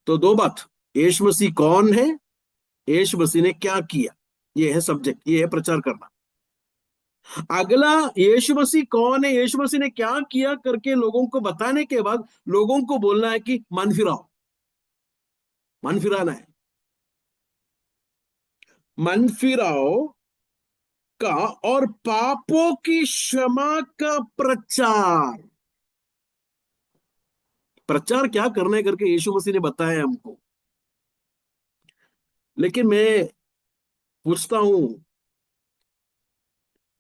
तो दो बात, यीशु मसीह कौन है, यीशु मसीह ने क्या किया, ये है सब्जेक्ट, ये है प्रचार करना। अगला, यीशु मसीह कौन है, यीशु मसीह ने क्या किया करके लोगों को बताने के बाद लोगों को बोलना है कि मन फिराओ। मन फिराना है। मन फिराओ का और पापों की क्षमा का प्रचार। प्रचार क्या करना है करके यीशु मसीह ने बताया हमको। लेकिन मैं पूछता हूं,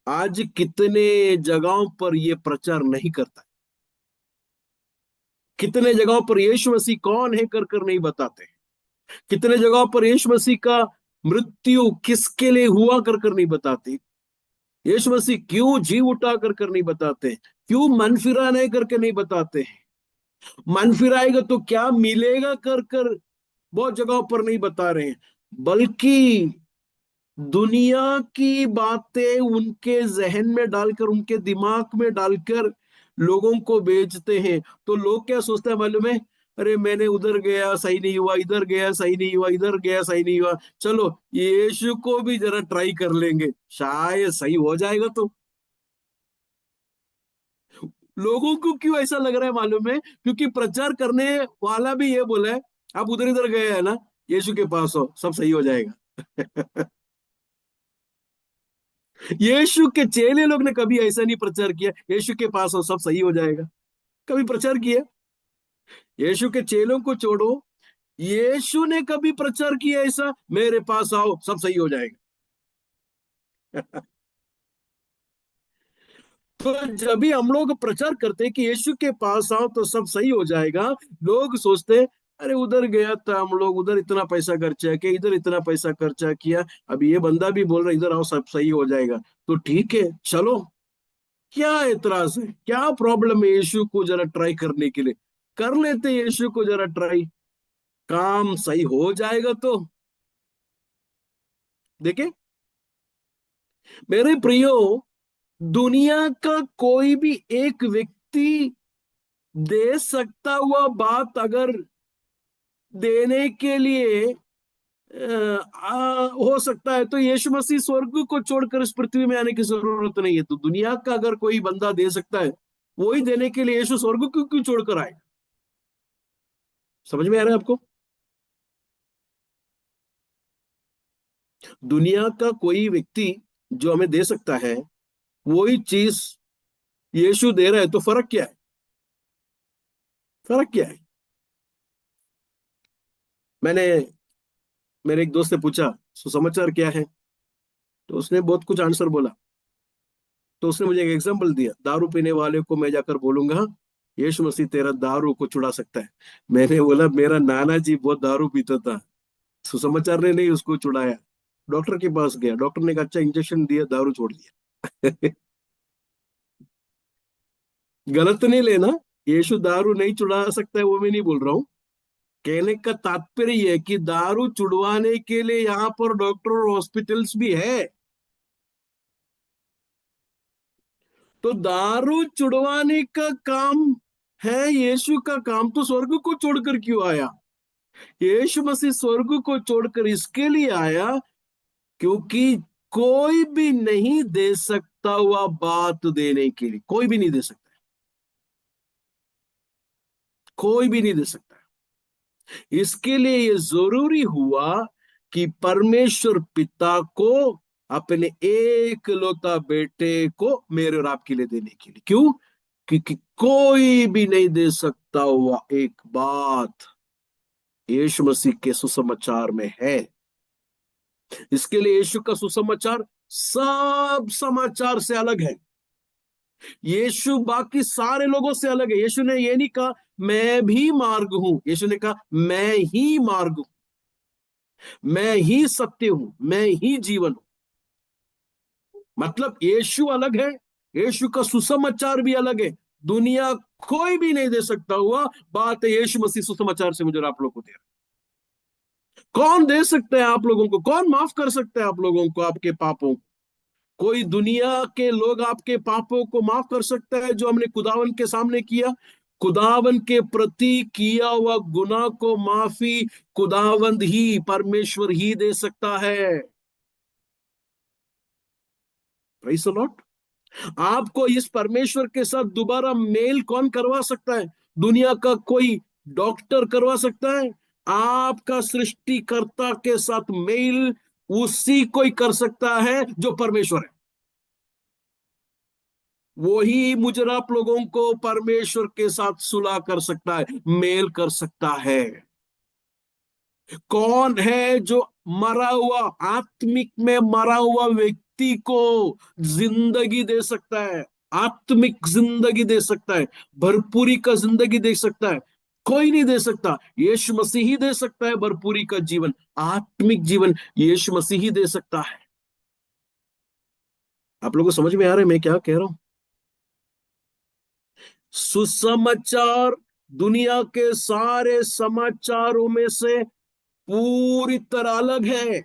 आज कितने जगहों पर यह प्रचार नहीं करता? कितने जगहों पर यीशु मसीह कौन है कर कर नहीं बताते? कितने जगहों पर यीशु मसीह का मृत्यु किसके लिए हुआ कर कर नहीं बताते? यीशु मसीह क्यों जी उठा कर कर नहीं बताते? क्यों मन फिरा नहीं करके नहीं बताते? मन फिराएगा तो क्या मिलेगा कर कर बहुत जगहों पर नहीं बता रहे हैं। बल्कि दुनिया की बातें उनके जहन में डालकर, उनके दिमाग में डालकर लोगों को बेचते हैं। तो लोग क्या सोचते हैं मालूम है? अरे मैंने उधर गया सही नहीं हुआ, इधर गया सही नहीं हुआ, इधर गया सही नहीं हुआ, चलो यीशु को भी जरा ट्राई कर लेंगे, शायद सही हो जाएगा। तो लोगों को क्यों ऐसा लग रहा है मालूम है? क्योंकि प्रचार करने वाला भी ये बोला है, आप उधर इधर गए है ना, यीशु के पास हो सब सही हो जाएगा। यीशु के चेले लोग ने कभी ऐसा नहीं प्रचार किया, यीशु के पास हो सब सही हो जाएगा। कभी प्रचार किया? यीशु के चेलों को छोड़ो, यीशु ने कभी प्रचार किया ऐसा, मेरे पास आओ सब सही हो जाएगा? तो जब भी हम लोग प्रचार करते हैं कि यीशु के पास आओ तो सब सही हो जाएगा, लोग सोचते हैं, अरे उधर गया था, हम लोग उधर इतना पैसा खर्चा किया, इधर इतना पैसा खर्चा किया, अब ये बंदा भी बोल रहा है इधर आओ सब सही हो जाएगा, तो ठीक है चलो। क्या एतराज है, क्या प्रॉब्लम है यीशु को जरा ट्राई करने के लिए? कर लेते यीशु को जरा ट्राई, काम सही हो जाएगा। तो देखे मेरे प्रियो, दुनिया का कोई भी एक व्यक्ति दे सकता हुआ बात अगर देने के लिए हो सकता है, तो यीशु मसीह स्वर्ग को छोड़कर इस पृथ्वी में आने की जरूरत नहीं है। तो दुनिया का अगर कोई बंदा दे सकता है, वही देने के लिए यीशु स्वर्ग को क्यों छोड़कर आए? समझ में आ रहा है आपको? दुनिया का कोई व्यक्ति जो हमें दे सकता है, वही चीज यीशु दे रहा है, तो फर्क क्या है? फर्क क्या है? मैंने मेरे एक दोस्त से पूछा, सुसमाचार क्या है? तो उसने बहुत कुछ आंसर बोला। तो उसने मुझे एक एग्जांपल दिया, दारू पीने वाले को मैं जाकर बोलूंगा यीशु मसीह तेरा दारू को छुड़ा सकता है। मैंने बोला मेरा नाना जी बहुत दारू पीता था, सुसमाचार ने नहीं उसको छुड़ाया। डॉक्टर के पास गया, डॉक्टर ने कहा अच्छा इंजेक्शन दिया, दारू छोड़ दिया। गलत नहीं लेना, यीशु दारू नहीं छुड़ा सकता है वो मैं नहीं बोल रहा हूँ। कहने का तात्पर्य यह है कि दारू छुड़वाने के लिए यहाँ पर डॉक्टर और हॉस्पिटल्स भी है। तो दारू छुड़वाने का काम है यीशु का काम, तो स्वर्ग को छोड़कर क्यों आया? यीशु मसीह स्वर्ग को छोड़कर इसके लिए आया क्योंकि कोई भी नहीं दे सकता हुआ बात देने के लिए, कोई भी नहीं दे सकता, कोई भी नहीं दे सकता। इसके लिए ये जरूरी हुआ कि परमेश्वर पिता को अपने एक लौता बेटे को मेरे और आपके लिए देने के लिए। क्यों? कि कोई भी नहीं दे सकता हुआ एक बात यीशु मसीह के सुसमाचार में है। इसके लिए यीशु का सुसमाचार सब समाचार से अलग है। यीशु बाकी सारे लोगों से अलग है। यीशु ने ये नहीं कहा मैं भी मार्ग हूं, यीशु ने कहा मैं ही मार्ग हूं, मैं ही सत्य हूं, मैं ही जीवन हूं। मतलब यीशु अलग है, यीशु का सुसमाचार भी अलग है। दुनिया कोई भी नहीं दे सकता हुआ बात है यीशु मसीह सुसमाचार से मुझे और आप लोग को दे रहा है। कौन दे सकते हैं आप लोगों को? कौन माफ कर सकते हैं आप लोगों को आपके पापों को? कोई दुनिया के लोग आपके पापों को माफ कर सकता है जो हमने खुदावन के सामने किया? खुदावन के प्रति किया हुआ गुनाह को माफी खुदावंद ही, परमेश्वर ही दे सकता है। Praise the Lord. आपको इस परमेश्वर के साथ दोबारा मेल कौन करवा सकता है? दुनिया का कोई डॉक्टर करवा सकता है? आपका सृष्टिकर्ता के साथ मेल उसी कोई कर सकता है जो परमेश्वर है। वही मुझे आप लोगों को परमेश्वर के साथ सुलह कर सकता है, मेल कर सकता है। कौन है जो मरा हुआ, आत्मिक में मरा हुआ व्यक्ति को जिंदगी दे सकता है? आत्मिक जिंदगी दे सकता है, भरपूरी का जिंदगी दे सकता है? कोई नहीं दे सकता। यीशु मसीह ही दे सकता है भरपूरी का जीवन, आत्मिक जीवन यीशु मसीह ही दे सकता है। आप लोगों को समझ में आ रहा है मैं क्या कह रहा हूं? सुसमाचार दुनिया के सारे समाचारों में से पूरी तरह अलग है।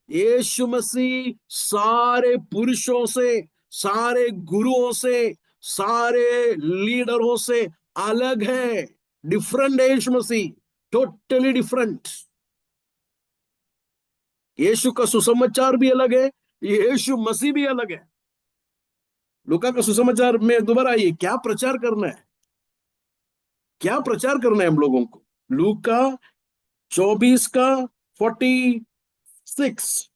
यीशु मसीह सारे पुरुषों से, सारे गुरुओं से, सारे लीडरों से अलग है। डिफरेंट है यीशु मसीह, टोटली डिफरेंट। यीशु का सुसमाचार भी अलग है, यीशु मसीह भी अलग है। लूका का सुसमाचार में दोबारा आइए, क्या प्रचार करना है? क्या प्रचार करना है हम लोगों को? लूका 24 का 46।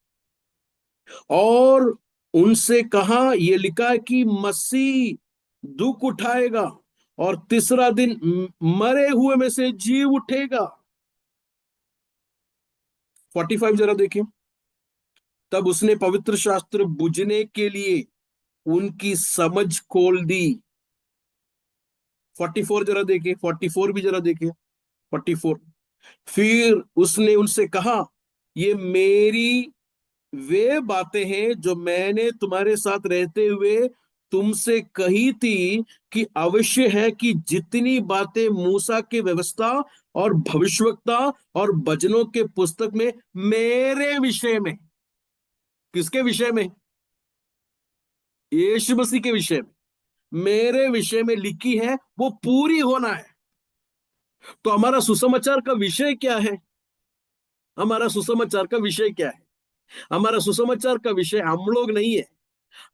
और उनसे कहा, यह लिखा है कि मसीह दुख उठाएगा और तीसरा दिन मरे हुए में से जी उठेगा। 45 जरा देखिए। तब उसने पवित्र शास्त्र बुझने के लिए उनकी समझ खोल दी। 44 जरा देखिए, 44 भी जरा देखिए। 44। फिर उसने उनसे कहा, ये मेरी वे बातें हैं जो मैंने तुम्हारे साथ रहते हुए तुमसे कही थी कि अवश्य है कि जितनी बातें मूसा की व्यवस्था और भविष्यवक्ता और भजनों के पुस्तक में मेरे विषय में, किसके विषय में? यीशु मसीह के विषय में, मेरे विषय में लिखी है वो पूरी होना है। तो हमारा सुसमाचार का विषय क्या है? हमारा सुसमाचार का विषय क्या है? हमारा सुसमाचार का विषय हम लोग नहीं है।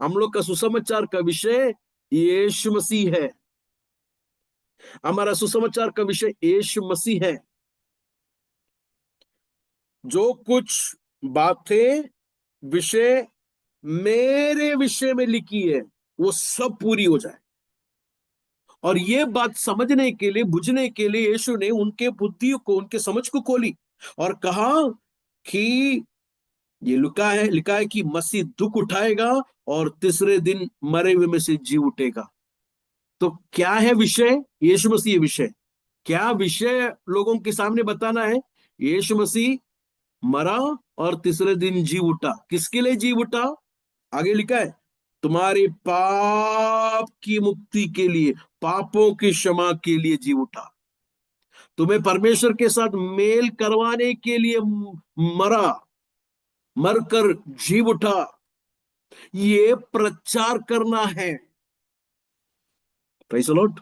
हम लोग का सुसमाचार का विषय यीशु मसीह है। हमारा सुसमाचार का विषय यीशु मसीह है। जो कुछ बातें विषय मेरे विषय में लिखी है वो सब पूरी हो जाए। और ये बात समझने के लिए, बुझने के लिए यीशु ने उनके बुद्धि को, उनके समझ को खोली और कहा कि ये लिखा है कि मसीह दुख उठाएगा और तीसरे दिन मरे हुए में से जी उठेगा। तो क्या है विषय? यीशु मसीह विषय। क्या विषय लोगों के सामने बताना है? यीशु मसीह मरा और तीसरे दिन जी उठा। किसके लिए जी उठा? आगे लिखा है, तुम्हारे पाप की मुक्ति के लिए, पापों की क्षमा के लिए जी उठा। तुम्हें परमेश्वर के साथ मेल करवाने के लिए मरा, मरकर जी उठा। ये प्रचार करना है। Praise the Lord.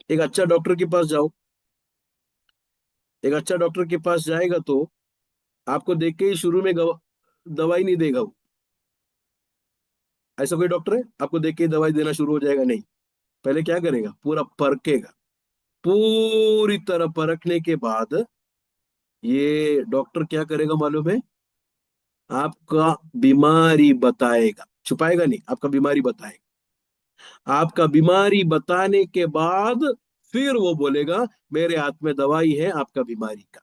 एक अच्छा डॉक्टर के पास जाओ, एक अच्छा डॉक्टर के पास जाएगा तो आपको देख के ही शुरू में दवाई नहीं देगा वो। ऐसा कोई डॉक्टर है आपको देख के ही दवाई देना शुरू हो जाएगा? नहीं। पहले क्या करेगा? पूरा परखेगा। पूरी तरह परखने के बाद ये डॉक्टर क्या करेगा मालूम है? आपका बीमारी बताएगा, छुपाएगा नहीं, आपका बीमारी बताएगा। आपका बीमारी बताने के बाद फिर वो बोलेगा मेरे हाथ में दवाई है आपका बीमारी का।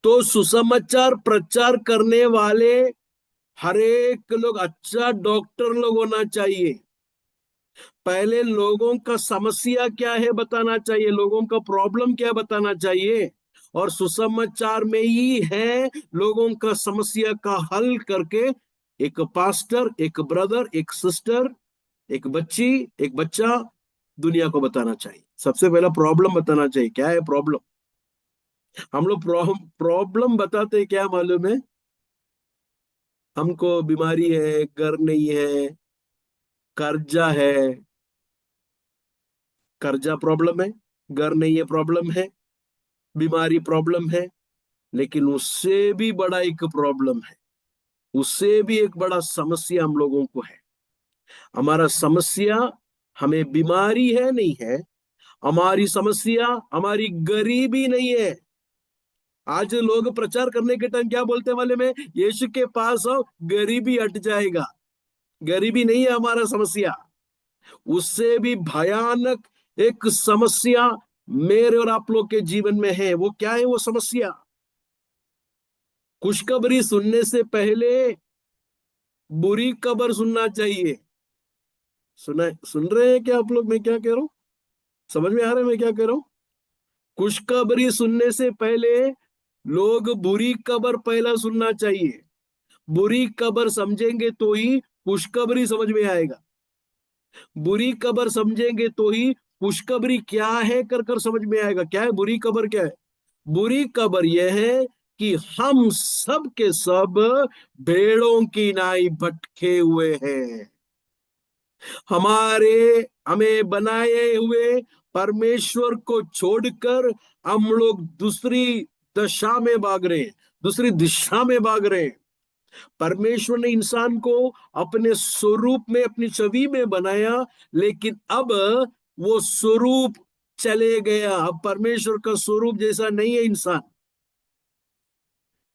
तो सुसमाचार प्रचार करने वाले हर एक लोग अच्छा डॉक्टर लोग होना चाहिए। पहले लोगों का समस्या क्या है बताना चाहिए, लोगों का प्रॉब्लम क्या बताना चाहिए, और सुसमाचार में ही है लोगों का समस्या का हल करके एक पास्टर, एक ब्रदर, एक सिस्टर, एक बच्ची, एक बच्चा दुनिया को बताना चाहिए। सबसे पहला प्रॉब्लम बताना चाहिए, क्या है प्रॉब्लम। हम लोग प्रॉब्लम बताते हैं, क्या मालूम है, हमको बीमारी है, घर नहीं है, कर्जा है, कर्जा प्रॉब्लम है, घर नहीं है प्रॉब्लम है, बीमारी प्रॉब्लम है। लेकिन उससे भी बड़ा एक प्रॉब्लम है, उससे भी एक बड़ा समस्या हम लोगों को है। हमारा समस्या हमें बीमारी है नहीं है, हमारी समस्या हमारी गरीबी नहीं है। आज लोग प्रचार करने के टाइम क्या बोलते वाले में, यीशु के पास आओ गरीबी हट जाएगा। गरीबी नहीं है हमारा समस्या, उससे भी भयानक एक समस्या मेरे और आप लोग के जीवन में है। वो क्या है वो समस्या? खुशखबरी सुनने से पहले बुरी खबर सुनना चाहिए। सुन रहे हैं क्या आप लोग, मैं क्या कह रहा हूं? समझ में आ रहा है मैं क्या कह रहा हूं? खुशखबरी सुनने से पहले लोग बुरी खबर पहला सुनना चाहिए। बुरी खबर समझेंगे तो ही खुशखबरी समझ में आएगा। बुरी खबर समझेंगे तो ही खुशखबरी क्या है कर कर समझ में आएगा। क्या है बुरी खबर, क्या है? बुरी खबर यह है कि हम सब के सब भेड़ों की नाई भटके हुए हैं। हमारे हमें बनाए हुए परमेश्वर को छोड़कर हम लोग दूसरी दशा में भाग रहे हैं, दूसरी दिशा में भाग रहे हैं। परमेश्वर ने इंसान को अपने स्वरूप में, अपनी छवि में बनाया, लेकिन अब वो स्वरूप चले गया। अब परमेश्वर का स्वरूप जैसा नहीं है इंसान।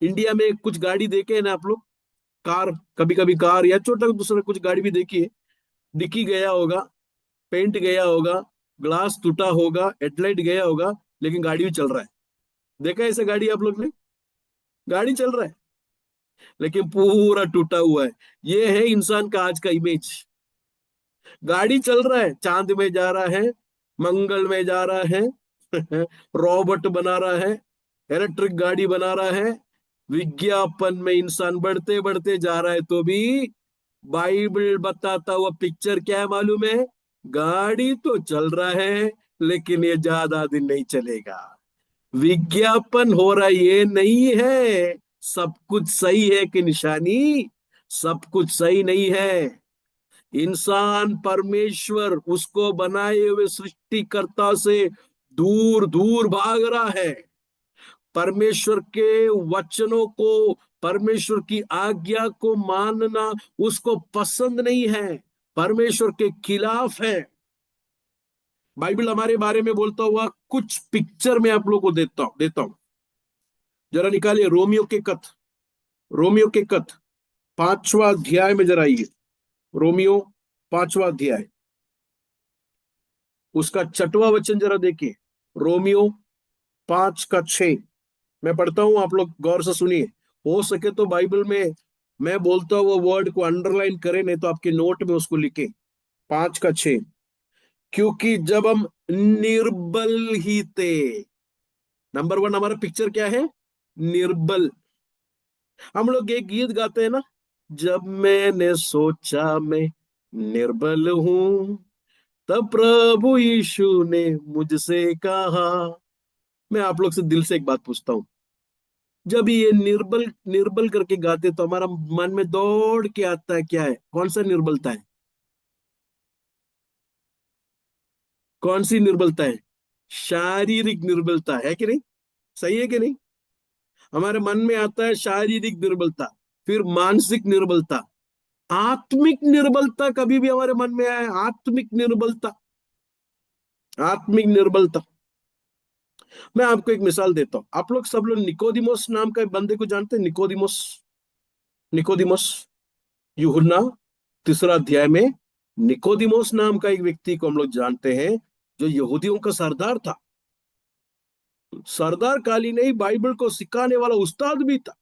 इंडिया में कुछ गाड़ी देखे हैं ना आप लोग, कार, कभी कभी कार या छोटा दूसरा कुछ गाड़ी भी देखी है। डिक्की गया होगा, पेंट गया होगा, ग्लास टूटा होगा, हेडलाइट गया होगा, लेकिन गाड़ी भी चल रहा है। देखा है ऐसा गाड़ी आप लोग ने? गाड़ी चल रहा है लेकिन पूरा टूटा हुआ है। ये है इंसान का आज का इमेज। गाड़ी चल रहा है, चांद में जा रहा है, मंगल में जा रहा है, रोबोट बना रहा है, इलेक्ट्रिक गाड़ी बना रहा है, विज्ञापन में इंसान बढ़ते बढ़ते जा रहा है। तो भी बाइबल बताता हुआ पिक्चर क्या है मालूम है? गाड़ी तो चल रहा है लेकिन ये ज्यादा दिन नहीं चलेगा। विज्ञापन हो रहा ये नहीं है सब कुछ सही है कि निशानी, सब कुछ सही नहीं है। इंसान परमेश्वर उसको बनाए हुए सृष्टिकर्ता से दूर दूर भाग रहा है। परमेश्वर के वचनों को, परमेश्वर की आज्ञा को मानना उसको पसंद नहीं है, परमेश्वर के खिलाफ है। बाइबल हमारे बारे में बोलता हुआ कुछ पिक्चर में आप लोग को देता हूं। जरा निकालिए रोमियो के कथ, रोमियो के कथ 5वां अध्याय में जरा आइए। रोमियो 5वां अध्याय, उसका 6वां वचन जरा देखिए। रोमियो 5 का 6 मैं पढ़ता हूं, आप लोग गौर से सुनिए। हो सके तो बाइबल में मैं बोलता हुआ वर्ड को अंडरलाइन करें, नहीं तो आपके नोट में उसको लिखे। 5 का 6, क्योंकि जब हम निर्बल ही थे। नंबर वन हमारा पिक्चर क्या है? निर्बल। हम लोग एक गीत गाते हैं ना, जब मैंने सोचा मैं निर्बल हूं, तब प्रभु यीशु ने मुझसे कहा। मैं आप लोग से दिल से एक बात पूछता हूं, जब ये निर्बल निर्बल करके गाते तो हमारा मन में दौड़ के आता है क्या है? कौन सा निर्बलता है? कौन सी निर्बलता है? शारीरिक निर्बलता है कि नहीं? सही है कि नहीं? हमारे मन में आता है शारीरिक निर्बलता, फिर मानसिक निर्बलता, आत्मिक निर्बलता कभी भी हमारे मन में आए? आत्मिक निर्बलता, आत्मिक निर्बलता। मैं आपको एक मिसाल देता हूं। आप लोग सब लोग निकोदिमोस नाम का एक बंदे को जानते हैं? निकोदिमोस, निकोदिमोस, यूहन्ना तीसरा अध्याय में निकोदिमोस नाम का एक व्यक्ति को हम लोग जानते हैं, जो यहूदियों का सरदार था। सरदार काली नहीं, बाइबल को सिखाने वाला उस्ताद भी था,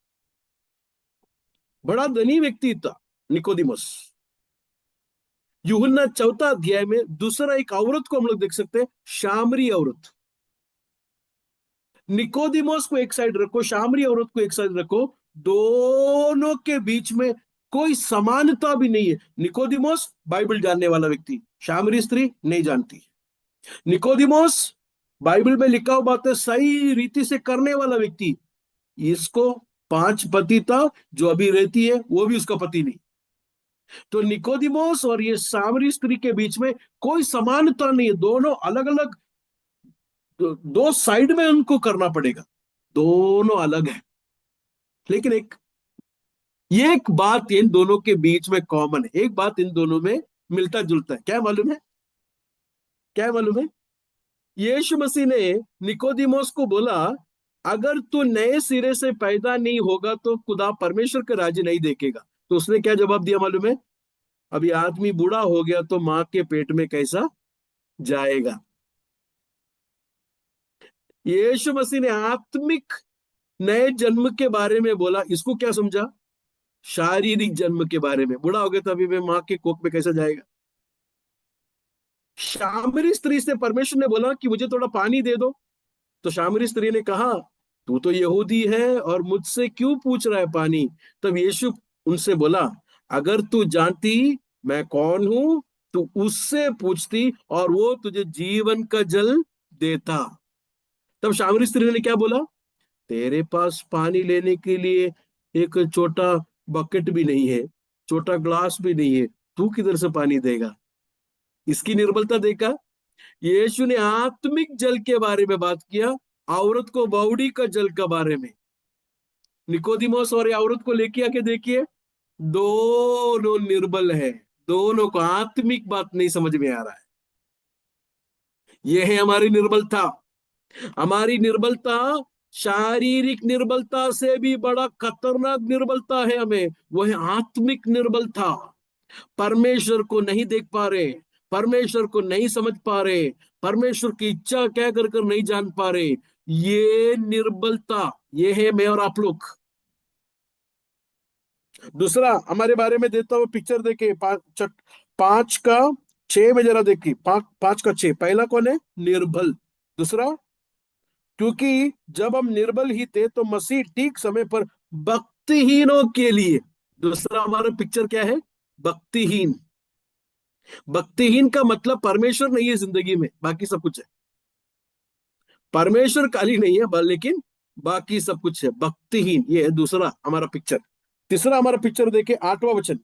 बड़ा धनी व्यक्ति था निकोदिमोस। यूहन्ना चौथा अध्याय में दूसरा एक औरत को हम लोग देख सकते हैं, शामरी औरत। निकोदिमोस को एक साइड रखो, शामरी औरत को एक साइड रखो, दोनों के बीच में कोई समानता भी नहीं है। निकोदिमोस बाइबल जानने वाला व्यक्ति, शामरी स्त्री नहीं जानती। निकोदिमोस बाइबल में लिखा हुआ बातें सही रीति से करने वाला व्यक्ति, इसको 5 पति था, जो अभी रहती है वो भी उसका पति नहीं। तो निकोदिमोस और ये सामरी स्त्री के बीच में कोई समानता नहीं है, दोनों अलग अलग, दो साइड में उनको करना पड़ेगा, दोनों अलग है। लेकिन एक बात इन दोनों के बीच में कॉमन है, एक बात इन दोनों में मिलता जुलता है। क्या मालूम है? क्या मालूम है? यीशु मसीह ने निकोदिमोस को बोला, अगर तू नए सिरे से पैदा नहीं होगा तो खुदा परमेश्वर का राज्य नहीं देखेगा। तो उसने क्या जवाब दिया मालूम है? अभी आदमी बूढ़ा हो गया तो मां के पेट में कैसा जाएगा? यीशु मसीह ने आत्मिक नए जन्म के बारे में बोला, इसको क्या समझा? शारीरिक जन्म के बारे में। बूढ़ा हो गया तो अभी मैं मां के कोख में कैसे जाएगा? शामरी स्त्री से परमेश्वर ने बोला कि मुझे थोड़ा पानी दे दो, तो शामरी स्त्री ने कहा, तू तो यहूदी है और मुझसे क्यों पूछ रहा है पानी? तब यीशु उनसे बोला, अगर तू जानती मैं कौन हूं तो उससे पूछती और वो तुझे जीवन का जल देता। तब शामरी स्त्री ने क्या बोला? तेरे पास पानी लेने के लिए एक छोटा बकेट भी नहीं है, छोटा ग्लास भी नहीं है, तू किधर से पानी देगा? इसकी निर्बलता देखा। यीशु ने आत्मिक जल के बारे में बात किया, औरत को बावड़ी का जल के बारे में। निकोदिमोस और औरत को लेके आके देखिए, दोनों निर्बल है, दोनों को आत्मिक बात नहीं समझ में आ रहा है। यह है हमारी निर्बलता। हमारी निर्बलता शारीरिक निर्बलता से भी बड़ा खतरनाक निर्बलता है हमें, वह है आत्मिक निर्बलता। परमेश्वर को नहीं देख पा रहे, परमेश्वर को नहीं समझ पा रहे, परमेश्वर की इच्छा क्या कर कर नहीं जान पा रहे, ये निर्बलता, ये है मैं और आप लोग। दूसरा हमारे बारे में देता हूं पिक्चर देखे, 5 का 6 में जरा देखिए, 5 का 6। पहला कौन है? निर्बल। दूसरा, क्योंकि जब हम निर्बल ही थे तो मसीह ठीक समय पर भक्तिहीनों के लिए। दूसरा हमारा पिक्चर क्या है? भक्तिहीन। भक्तिहीन का मतलब परमेश्वर नहीं है जिंदगी में, बाकी सब कुछ है। परमेश्वर खाली नहीं है लेकिन बाकी सब कुछ है। भक्तिहीन, ये है दूसरा हमारा पिक्चर। तीसरा हमारा पिक्चर देखे, 8वां वचन।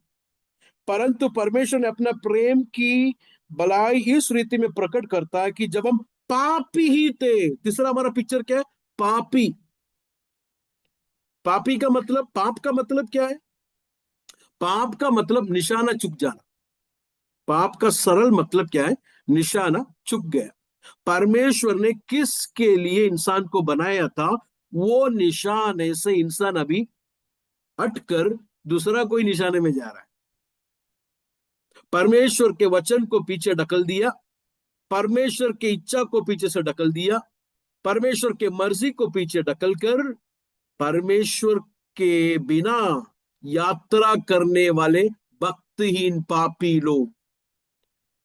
परंतु परमेश्वर ने अपना प्रेम की भलाई इस रीति में प्रकट करता है कि जब हम पापी ही थे। तीसरा हमारा पिक्चर क्या है? पापी। पापी का मतलब, पाप का मतलब क्या है? पाप का मतलब निशाना चुक जाना। पाप का सरल मतलब क्या है? निशाना चुक गया। परमेश्वर ने किसके लिए इंसान को बनाया था, वो निशाने से इंसान अभी हटकर दूसरा कोई निशाने में जा रहा है। परमेश्वर के वचन को पीछे ढकल दिया, परमेश्वर की इच्छा को पीछे से ढकल दिया, परमेश्वर के मर्जी को पीछे ढकल कर परमेश्वर के बिना यात्रा करने वाले भक्तिहीन पापी लोग।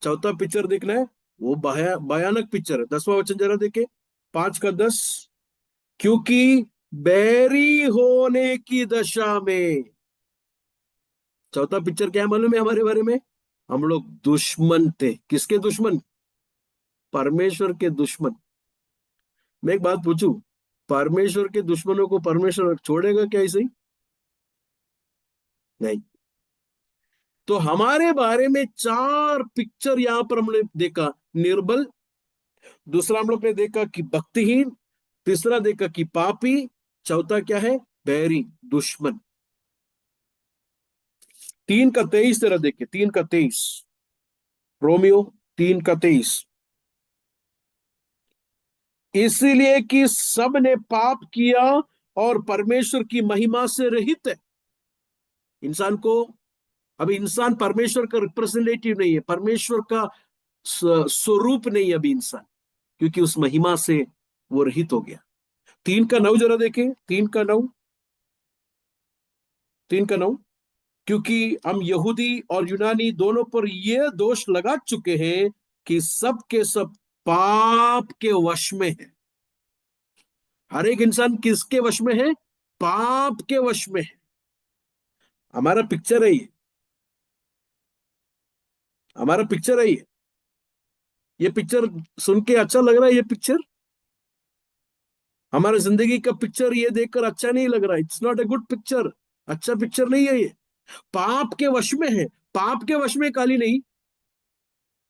चौथा पिक्चर देखना है, वो भयानक पिक्चर है। 10वां वचन जरा देखे, 5 का 10। क्योंकि बैरी होने की दशा में। चौथा पिक्चर क्या है मालूम है हमारे बारे में? हम लोग दुश्मन थे। किसके दुश्मन? परमेश्वर के दुश्मन। मैं एक बात पूछूं, परमेश्वर के दुश्मनों को परमेश्वर छोड़ेगा क्या ऐसे ही? नहीं। तो हमारे बारे में 4 पिक्चर यहां पर हमने देखा। निर्बल, दूसरा हम लोग ने देखा कि भक्तिहीन, तीसरा देखा कि पापी, चौथा क्या है? बैरी, दुश्मन। 3 का 23 जरा देखे, 3 का 23। रोमियो 3 का 23। इसलिए कि सब ने पाप किया और परमेश्वर की महिमा से रहित है। इंसान को अभी इंसान परमेश्वर का रिप्रेजेंटेटिव नहीं है, परमेश्वर का स्वरूप नहीं है अभी इंसान, क्योंकि उस महिमा से वो रहित हो गया। 3 का 9 जरा देखें, 3 का 9, 3 का 9। क्योंकि हम यहूदी और यूनानी दोनों पर यह दोष लगा चुके हैं कि सब के सब पाप के वश में है। हर एक इंसान किसके वश में है? पाप के वश में है। हमारा पिक्चर है ये, हमारा पिक्चर है ये पिक्चर सुन के अच्छा लग रहा है ये पिक्चर? हमारे जिंदगी का पिक्चर ये देखकर अच्छा नहीं लग रहा? It's not a good picture. अच्छा पिक्चर नहीं है ये। पाप के वश में है। पाप के वश में खाली नहीं,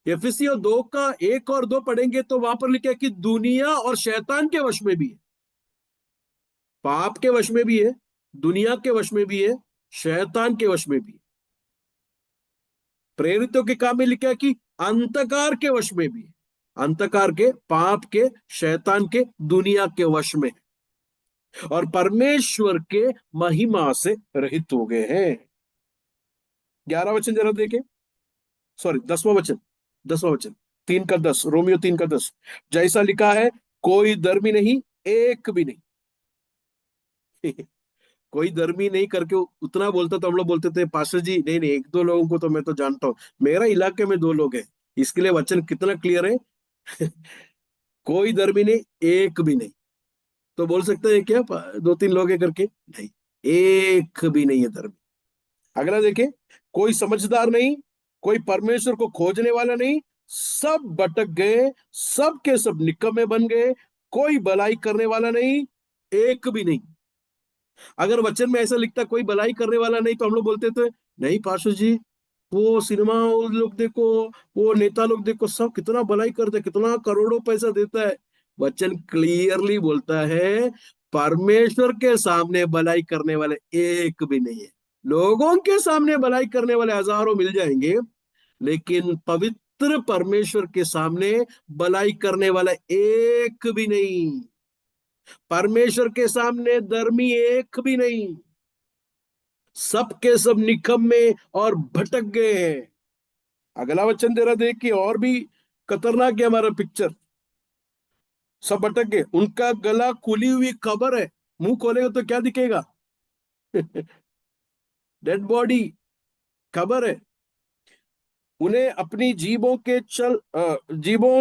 एफिसियों 2 का 1 और 2 पढ़ेंगे तो वहां पर लिखा है कि दुनिया और शैतान के वश में भी है। पाप के वश में भी है, दुनिया के वश में भी है, शैतान के वश में भी है। प्रेरितों के काम में लिखा है कि अंधकार के वश में भी है। अंधकार के, पाप के, शैतान के, दुनिया के वश में है, और परमेश्वर के महिमा से रहित हो गए हैं। 11 वचन जरा देखें, सॉरी 10वां वचन, 10वां वचन, 3 का 10, रोमियो 3 का 10। जैसा लिखा है, कोई धर्मी नहीं, एक भी नहीं। कोई धर्मी नहीं करके उतना बोलता तो हम लोग बोलते थे पास्टर जी नहीं नहीं, 1 2 लोगों को तो मैं तो जानता हूं, मेरा इलाके में 2 लोग हैं। इसके लिए वचन कितना क्लियर है। कोई धर्मी नहीं, एक भी नहीं। तो बोल सकते हैं क्या 2 3 लोग है करके? नहीं, एक भी नहीं है धर्मी। अगला देखें, कोई समझदार नहीं, कोई परमेश्वर को खोजने वाला नहीं, सब भटक गए, सब के सब निकम्मे बन गए, कोई भलाई करने वाला नहीं, एक भी नहीं। अगर वचन में ऐसा लिखता कोई भलाई करने वाला नहीं, तो हम लोग बोलते थे नहीं पाशा जी, वो सिनेमा वो लोग देखो, वो नेता लोग देखो, सब कितना भलाई करते, कितना करोड़ों पैसा देता है। वचन क्लियरली बोलता है परमेश्वर के सामने भलाई करने वाले एक भी नहीं है। लोगों के सामने भलाई करने वाले हजारों मिल जाएंगे, लेकिन पवित्र परमेश्वर के सामने भलाई करने वाला एक भी नहीं। परमेश्वर के सामने धर्मी एक भी नहीं। सब के सब निकम्मे और भटक गए हैं। अगला वचन जरा देख के और भी खतरनाक है हमारा पिक्चर। सब भटक गए, उनका गला खुली हुई कब्र है, मुंह खोलेगा तो क्या दिखेगा? डेड बॉडी, कब्र है। उन्हें अपनी जीभों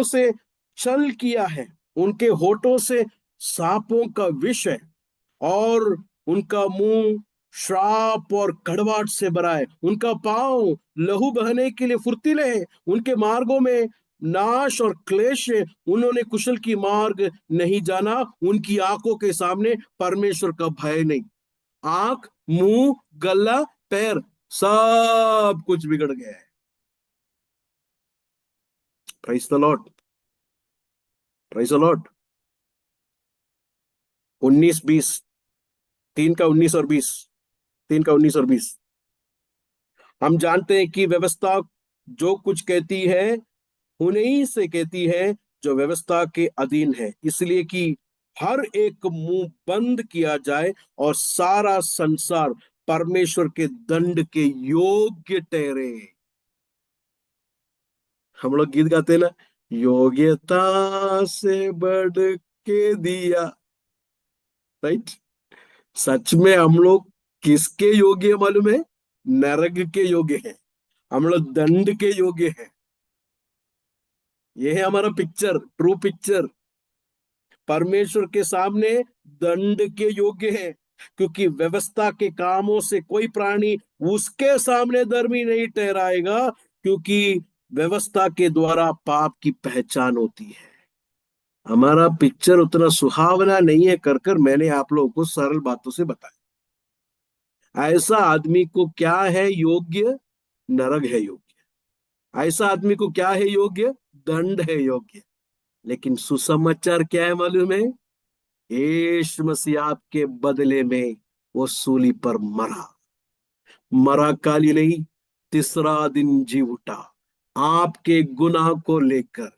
से छल किया है, उनके होठों से सांपों का विष है, और उनका मुंह श्राप और कड़वाहट से भरा है। उनका पांव लहू बहने के लिए फुर्तीले है, उनके मार्गों में नाश और क्लेश है। उन्होंने कुशल की मार्ग नहीं जाना, उनकी आंखों के सामने परमेश्वर का भय नहीं। आंख, मुंह, गला, पैर, सब कुछ बिगड़ गया है। Praise the lord, praise the lord. 19 20, 3 का 19 और 20, 3 का 19 और 20। हम जानते हैं कि व्यवस्था जो कुछ कहती है उन्हीं से कहती है जो व्यवस्था के अधीन है, इसलिए कि हर एक मुंह बंद किया जाए और सारा संसार परमेश्वर के दंड के योग्य ठहरे। हम लोग गीत गाते हैं ना, योग्यता से बढ़ के दिया, राइट? सच में हम लोग किसके योग्य है मालूम है? नरक के योग्य है। हम लोग दंड के योग्य है। यह है हमारा पिक्चर, ट्रू पिक्चर। परमेश्वर के सामने दंड के योग्य है, क्योंकि व्यवस्था के कामों से कोई प्राणी उसके सामने धर्मी नहीं ठहराएगा, क्योंकि व्यवस्था के द्वारा पाप की पहचान होती है। हमारा पिक्चर उतना सुहावना नहीं है, कर कर मैंने आप लोगों को सरल बातों से बताया। ऐसा आदमी को क्या है योग्य? नरक है योग्य। ऐसा आदमी को क्या है योग्य? दंड है योग्य। लेकिन सुसमाचार क्या है मालूम है? यीशु मसीह आपके बदले में वो सूली पर मरा, मरा काली नहीं, तीसरा दिन जी उठा, आपके गुनाह को लेकर।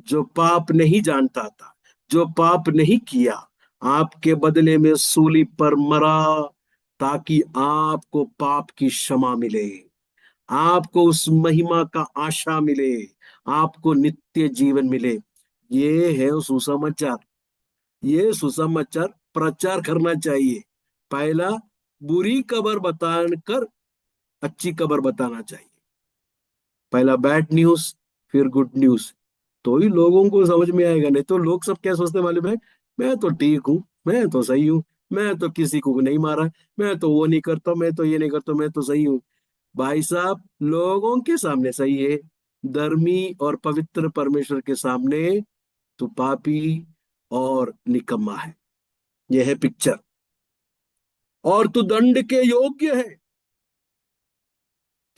जो पाप नहीं जानता था, जो पाप नहीं किया, आपके बदले में सूली पर मरा, ताकि आपको पाप की क्षमा मिले, आपको उस महिमा का आशा मिले, आपको नित्य जीवन मिले। ये है सुसमाचार। ये सुसमाचार प्रचार करना चाहिए। पहला बुरी खबर बताकर अच्छी खबर बताना चाहिए। पहला बैड न्यूज, फिर गुड न्यूज, तो ही लोगों को समझ में आएगा। नहीं तो लोग सब क्या सोचते हैं मालूम है? मैं तो ठीक हूँ, मैं तो सही हूँ, मैं तो किसी को नहीं मारा, मैं तो वो नहीं करता, मैं तो ये नहीं करता, मैं तो सही हूँ। भाई साहब, लोगों के सामने सही है, धर्मी और पवित्र परमेश्वर के सामने तू पापी और निकम्मा है। यह है पिक्चर। और तू दंड के योग्य है।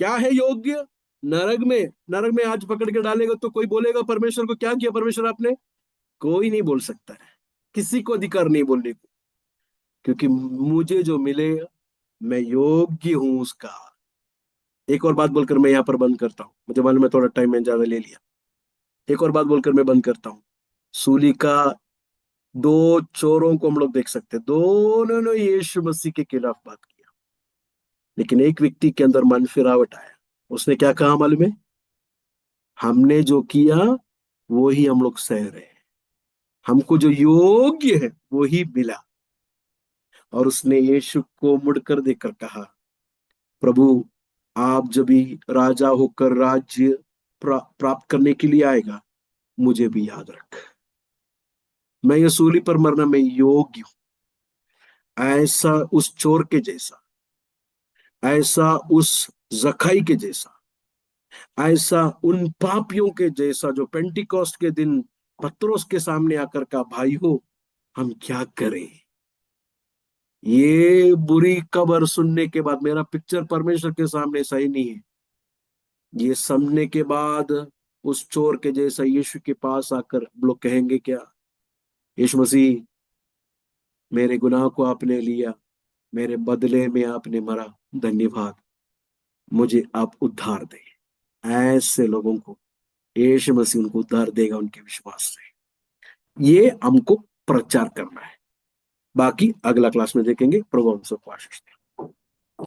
क्या है योग्य? नरक में। नरक में आज पकड़ के डालेगा तो कोई बोलेगा परमेश्वर को, क्या किया परमेश्वर आपने? कोई नहीं बोल सकता है। किसी को अधिकार नहीं बोलने को। क्योंकि मुझे जो मिले, मैं योग्य हूं उसका। एक और बात बोलकर मैं यहाँ पर बंद करता हूँ, मुझे मालूम है थोड़ा टाइम मैंने ज्यादा ले लिया। एक और बात बोलकर मैं बंद करता हूँ। सूली का दो चोरों को हम लोग देख सकते हैं, दोनों ने यीशु मसीह के खिलाफ बात किया। लेकिन एक व्यक्ति के अंदर मन फिरावट आया। उसने क्या कहा मालूम है? हमने जो किया वो ही हम लोग सह रहे हैं, हमको जो योग्य है वो ही मिला। और उसने यीशु को मुड़कर देखकर कहा, प्रभु, आप जब भी राजा होकर राज्य प्राप्त करने के लिए आएगा, मुझे भी याद रख। मैं ये सूली पर मरना मैं योग्य हूं, ऐसा उस चोर के जैसा, ऐसा उस जखाई के जैसा, ऐसा उन पापियों के जैसा जो पेंटिकॉस्ट के दिन पत्रोस के सामने आकर का, भाई हो हम क्या करें? ये बुरी खबर सुनने के बाद, मेरा पिक्चर परमेश्वर के सामने सही नहीं है। ये सुनने के बाद उस चोर के जैसा यीशु के पास आकर हम लोग कहेंगे क्या? यीशु मसीह, मेरे गुनाह को आपने लिया, मेरे बदले में आपने मरा, धन्यवाद, मुझे आप उद्धार दें। ऐसे लोगों को यीशु मसीह उनको उद्धार देगा उनके विश्वास से। ये हमको प्रचार करना है। बाकी अगला क्लास में देखेंगे। प्रभु हम सबको आशीष दे।